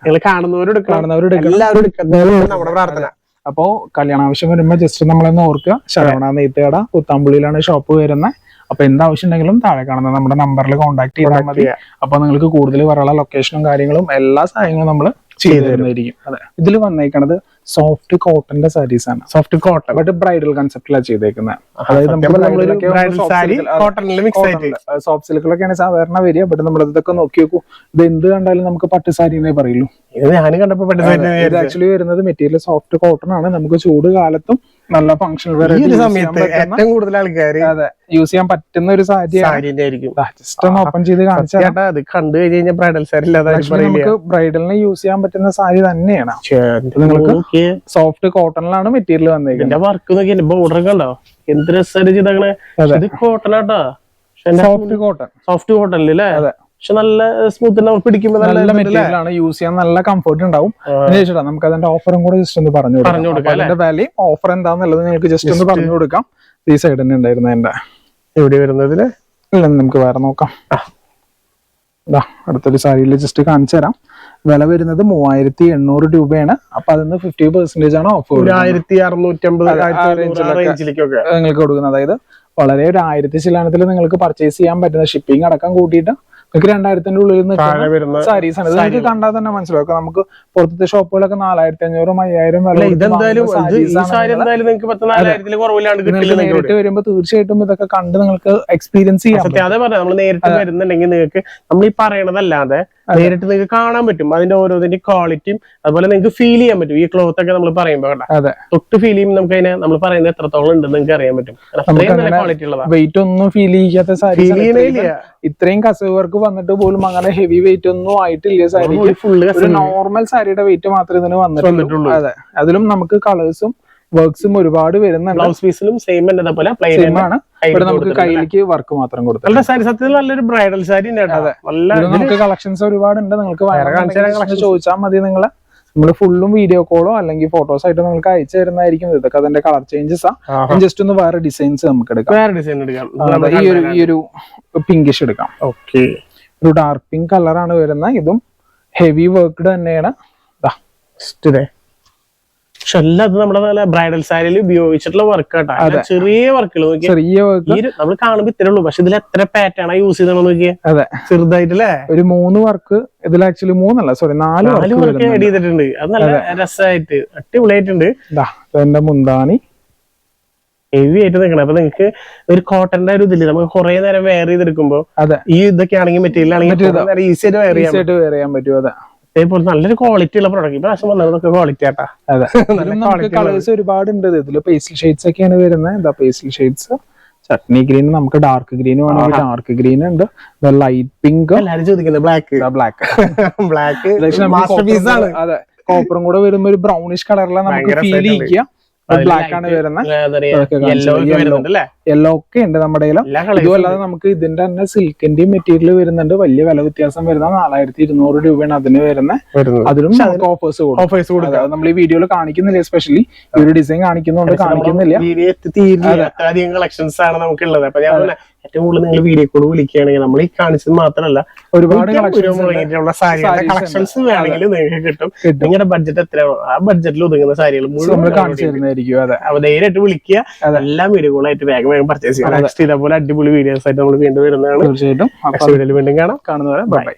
നിങ്ങൾ കാണുന്നവരും എടുക്കണം, എല്ലാവരും എടുക്കണം, നമ്മുടെ പ്രാർത്ഥന. അപ്പോ കല്യാണ ആവശ്യം വരുമ്പോ ജസ്റ്റ് നമ്മളൊന്ന് ഓർക്കുക. ശരവണ നെയ്ത്തേട പുത്താമ്പുള്ളിയിലാണ് ഷോപ്പ് വരുന്നത്. അപ്പൊ എന്താവശ്യം ഉണ്ടെങ്കിലും താഴെ കാണുന്ന നമ്മുടെ നമ്പറിൽ കോൺടാക്ട് ചെയ്താൽ മതി. അപ്പൊ നിങ്ങൾക്ക് കൂടുതൽ പറയാനുള്ള ലൊക്കേഷനും കാര്യങ്ങളും എല്ലാ സാധനങ്ങളും നമ്മൾ ചെയ്തു തരുന്നതായിരിക്കും. അതെ, ഇതിൽ വന്നേക്കണത് സോഫ്റ്റ് കോട്ടന്റെ സാരീസ് ആണ്. സോഫ്റ്റ് കോട്ടൺ ബട്ട് ബ്രൈഡൽ കൺസെപ്റ്റിലാണ് ചെയ്തേക്കുന്നത്. അതായത് സോഫ്റ്റ് സിൽക്കിലൊക്കെയാണ് സാധാരണ വരിക. ബട്ട് നമ്മൾ ഇതൊക്കെ നോക്കി നോക്കൂ, ഇത് എന്ത് കണ്ടാലും നമുക്ക് പട്ട് സാരി എന്നേ പറയുള്ളൂ. ഇത് ആക്ച്വലി വരുന്നത് മെറ്റീരിയൽ സോഫ്റ്റ് കോട്ടൺ ആണ്. നമുക്ക് ചൂട് കാലത്തും നല്ല ഫംഗ്ഷൻ ഏറ്റവും കൂടുതൽ ആൾക്കാർ യൂസ് ചെയ്യാൻ പറ്റുന്ന ഒരു സാരിയായിരിക്കും. ജസ്റ്റ് ഒന്ന് ഓപ്പൺ ചെയ്ത് കാണിച്ചാൽ കണ്ടു കഴിഞ്ഞാൽ ബ്രൈഡൽ സാരി നമുക്ക് ബ്രൈഡലിന് യൂസ് ചെയ്യാൻ പറ്റുന്ന സാരി തന്നെയാണ്. നിങ്ങൾക്ക് സോഫ്റ്റ് കോട്ടണിലാണ് മെറ്റീരിയൽ വന്നേക്കുന്നത്. വർക്ക് നോക്കിയ ബോർഡർ ഒക്കെ ഉണ്ടോ, എന്ത് രസമായിട്ട് ചെയ്തേക്കണേ. കോട്ടൺ ആട്ടോ, സോഫ്റ്റ് കോട്ടൺ അല്ലേ? പക്ഷെ നല്ല സ്മൂത്ത്, പിടിക്കുമ്പോ നല്ല മെറ്റീരിയൽ ആണ്, യൂസ് ചെയ്യാൻ നല്ല കംഫർട്ട് ഉണ്ടാവും. നമുക്ക് അതിന്റെ ഓഫറും കൂടെ ജസ്റ്റ് ഒന്ന് പറഞ്ഞു കൊടുക്കാം. അതിന്റെ വാല്യൂ ഓഫർ എന്താന്നുള്ളത് നിങ്ങൾക്ക് ജസ്റ്റ് ഒന്ന് പറഞ്ഞു കൊടുക്കാം. ഈ സൈഡ് തന്നെ ഉണ്ടായിരുന്നു എന്റെ എവിടെ വരുന്നതിന് ഇല്ല, നമുക്ക് വേറെ നോക്കാം. അടുത്തൊരു സാരിയിൽ ജസ്റ്റ് കാണിച്ചു തരാം. വില വരുന്നത് 3800 രൂപയാണ്. അപ്പൊ അതിന് 50% ആണ് ഓഫർ. 1650 നിങ്ങൾക്ക് കൊടുക്കുന്നത്. അതായത് വളരെ ഒരു 1000 ശതമാനത്തിൽ നിങ്ങൾക്ക് പർച്ചേസ് ചെയ്യാൻ പറ്റുന്ന ഷിപ്പിംഗ് അടക്കം കൂട്ടിയിട്ട് നിങ്ങൾക്ക് 2000-ന്റെ ഉള്ളിൽ നിൽക്കുന്ന സാരീസ് ആണ്. നിങ്ങൾക്ക് കണ്ടാൽ തന്നെ മനസ്സിലാക്കാം. നമുക്ക് പുറത്തെ ഷോപ്പുകളൊക്കെ 4500, 5000 നേരിട്ട് വരുമ്പോ തീർച്ചയായിട്ടും ഇതൊക്കെ കണ്ട് നിങ്ങൾക്ക് എക്സ്പീരിയൻസ് ചെയ്യാം. അതെ പറഞ്ഞത് നമ്മൾ നേരിട്ട് വരുന്നുണ്ടെങ്കിൽ നിങ്ങൾക്ക് നമ്മൾ ഈ പറയണതല്ലാതെ നേരിട്ട് നിങ്ങൾക്ക് കാണാൻ പറ്റും അതിന്റെ ഓരോന്നിന്റെ ക്വാളിറ്റിയും അതുപോലെ നിങ്ങൾക്ക് ഫീൽ ചെയ്യാൻ പറ്റും. ഈ ക്ലോത്ത് ഒക്കെ നമ്മൾ പറയുമ്പോൾ തൊട്ട് ഫീൽ ചെയ്യും. നമുക്ക് അതിനെ നമ്മൾ പറയുന്നത് എത്രത്തോളം ഉണ്ടെന്ന് നിങ്ങൾക്ക് അറിയാൻ പറ്റും. ക്വാളിറ്റി ഉള്ളതാണ്. വെയിറ്റ് ഒന്നും ഫീൽ ചെയ്യാത്ത സാരി, ഇത്രയും കസവ് വർക്ക് വന്നിട്ട് പോലും അങ്ങനെ ഹെവി വെയിറ്റ് ഒന്നും ആയിട്ടില്ല സാരി. ഒരു നോർമൽ സാരിയുടെ വെയിറ്റ് മാത്രമേ ഇതിന് വന്നിട്ടുള്ളൂ. അതെ, അതിലും നമുക്ക് കളേഴ്സും വർക്ക്സും ഒരുപാട് വരുന്നുണ്ട്. ബ്ലൗസ് പീസിലും സെയിം ആണ്. ഇവിടെ നമുക്ക് കയ്യിലേക്ക് വർക്ക് മാത്രം കൊടുത്തു. സത്യത്തിൽ നല്ലൊരു ബ്രൈഡൽ സാരി. നമുക്ക് കളക്ഷൻസ് ഒരുപാടുണ്ട്. നിങ്ങൾക്ക് ചോദിച്ചാൽ മതി. നമ്മള് ഫുള്ളും വീഡിയോ കോളോ അല്ലെങ്കിൽ ഫോട്ടോസ് ആയിട്ട് നിങ്ങൾക്ക് അയച്ചു തരുന്നതായിരിക്കും. ഇതൊക്കെ അതിന്റെ കളർ ചേഞ്ചസ് ആണ്. ജസ്റ്റ് ഒന്ന് വേറെ ഡിസൈൻസ് നമുക്ക് എടുക്കാം. ഈ ഒരു പിങ്കിഷ് എടുക്കാം. ഓക്കെ, ഒരു ഡാർക്ക് പിങ്ക് കളറാണ് വരുന്നത്. ഇതും ഹെവി വർക്ക്ഡ് തന്നെയാണ്. പക്ഷെ എല്ലാം അത് നമ്മുടെ ബ്രൈഡൽ സാരിയിൽ ഉപയോഗിച്ചിട്ടുള്ള വർക്ക് ആട്ടാ. ചെറിയ വർക്കുകൾ നമ്മൾ കാണുമ്പോ ഇത്രേ ഉള്ളൂ. പക്ഷെ ഇതിൽ എത്ര പാറ്റേൺ യൂസ് ചെയ്തോ നോക്കിയേ. അതെ, ചെറുതായിട്ടല്ലേ 3 വർക്ക് ഇതിൽ. ആക്ച്വലി 3 അല്ല, സോറി 4 വർക്ക് ആഡ് ചെയ്തിട്ടുണ്ട്. അത് നല്ല രസമായിട്ട് അടിപൊളിയായിട്ടുണ്ട്. എന്റെ മുന്താണി ഹെവി ആയിട്ട് നിൽക്കണം. അപ്പൊ നിങ്ങൾക്ക് ഒരു കോട്ടന്റെ ഒരു ഇതില്ല. നമുക്ക് കുറെ നേരം വെയർ ചെയ്തെടുക്കുമ്പോ ഈ ഇതൊക്കെ ആണെങ്കിൽ മെറ്റീരിയൽ ആണെങ്കിൽ ഈസി ആയിട്ട് വെയർ ചെയ്യാൻ പറ്റും. അതെ, അതേപോലെ നല്ലൊരു ക്വാളിറ്റി ഉള്ള പ്രൊഡക്റ്റ്. ഇപ്രാവശ്യം വന്നതൊക്കെ ക്വാളിറ്റി ആട്ടാ. കളേഴ്സ് ഒരുപാടുണ്ട്. ഇതില് പേസ്റ്റൽ ഷെയ്ഡ്സ് ഒക്കെയാണ് വരുന്നത്. പേസ്റ്റൽ ഷെയ്ഡ്സ്, ചട്നി ഗ്രീൻ, നമുക്ക് ഡാർക്ക് ഗ്രീൻ വേണമെങ്കിൽ ഡാർക്ക് ഗ്രീൻ ഉണ്ട്. ലൈറ്റ് പിങ്ക്, എല്ലാരും ചോദിക്കുന്നത് ബ്ലാക്ക്. അതെ, കോപ്പറും കൂടെ വരുമ്പോ ഒരു ബ്രൗണിഷ് കളറിലാണ് നമുക്ക് ഫീൽ ചെയ്യിക്കുക. ബ്ലാക്ക് ആണ് വരുന്നത്. യെല്ലോ ഒക്കെ ഉണ്ട് നമ്മുടെ കയ്യിൽ. ഇതുമല്ലാതെ നമുക്ക് ഇതിന്റെ തന്നെ സിൽക്കിന്റെയും മെറ്റീരിയൽ വരുന്നുണ്ട്. വലിയ വില വ്യത്യാസം വരുന്ന 4200 രൂപയാണ് അതിന് വരുന്നത്. അതിലും നമുക്ക് ഓഫേഴ്സ് കൊടുക്കും. നമ്മൾ ഈ വീഡിയോയിൽ കാണിക്കുന്നില്ല. എസ്പെഷ്യലി ഈ ഒരു ഡിസൈൻ കാണിക്കുന്നതുകൊണ്ട് കാണിക്കുന്നില്ല. അധികം കളക്ഷൻസ് ആണ് നമുക്കുള്ളത്. അപ്പൊ ഞാൻ ഏറ്റവും കൂടുതൽ നിങ്ങൾ വീഡിയോ കോൾ വിളിക്കുകയാണെങ്കിൽ നമ്മൾ ഈ കാണിച്ചത് മാത്രമല്ല ഒരുപാട് കളക്ഷൻസ് വേണമെങ്കിൽ നിങ്ങൾക്ക് കിട്ടും. നിങ്ങളുടെ ബഡ്ജറ്റ് എത്രയാണോ ആ ബഡ്ജറ്റിൽ ഒതുങ്ങുന്ന സാരികൾ മുഴുവൻ കാണിച്ചു തരുന്നതായിരിക്കും. അപ്പൊ ധൈര്യമായിട്ട് വിളിക്കുക. എല്ലാം വീഡിയോ കോളായിട്ട് വേഗം പർച്ചേസ് ചെയ്യാം. നെക്സ്റ്റ് ഇതേപോലെ അടിപൊളി വീഡിയോസ് ആയിട്ട് നമ്മൾ വീണ്ടും വരുന്നതാണ്. തീർച്ചയായിട്ടും വീണ്ടും കാണുന്നവരെ ബൈ.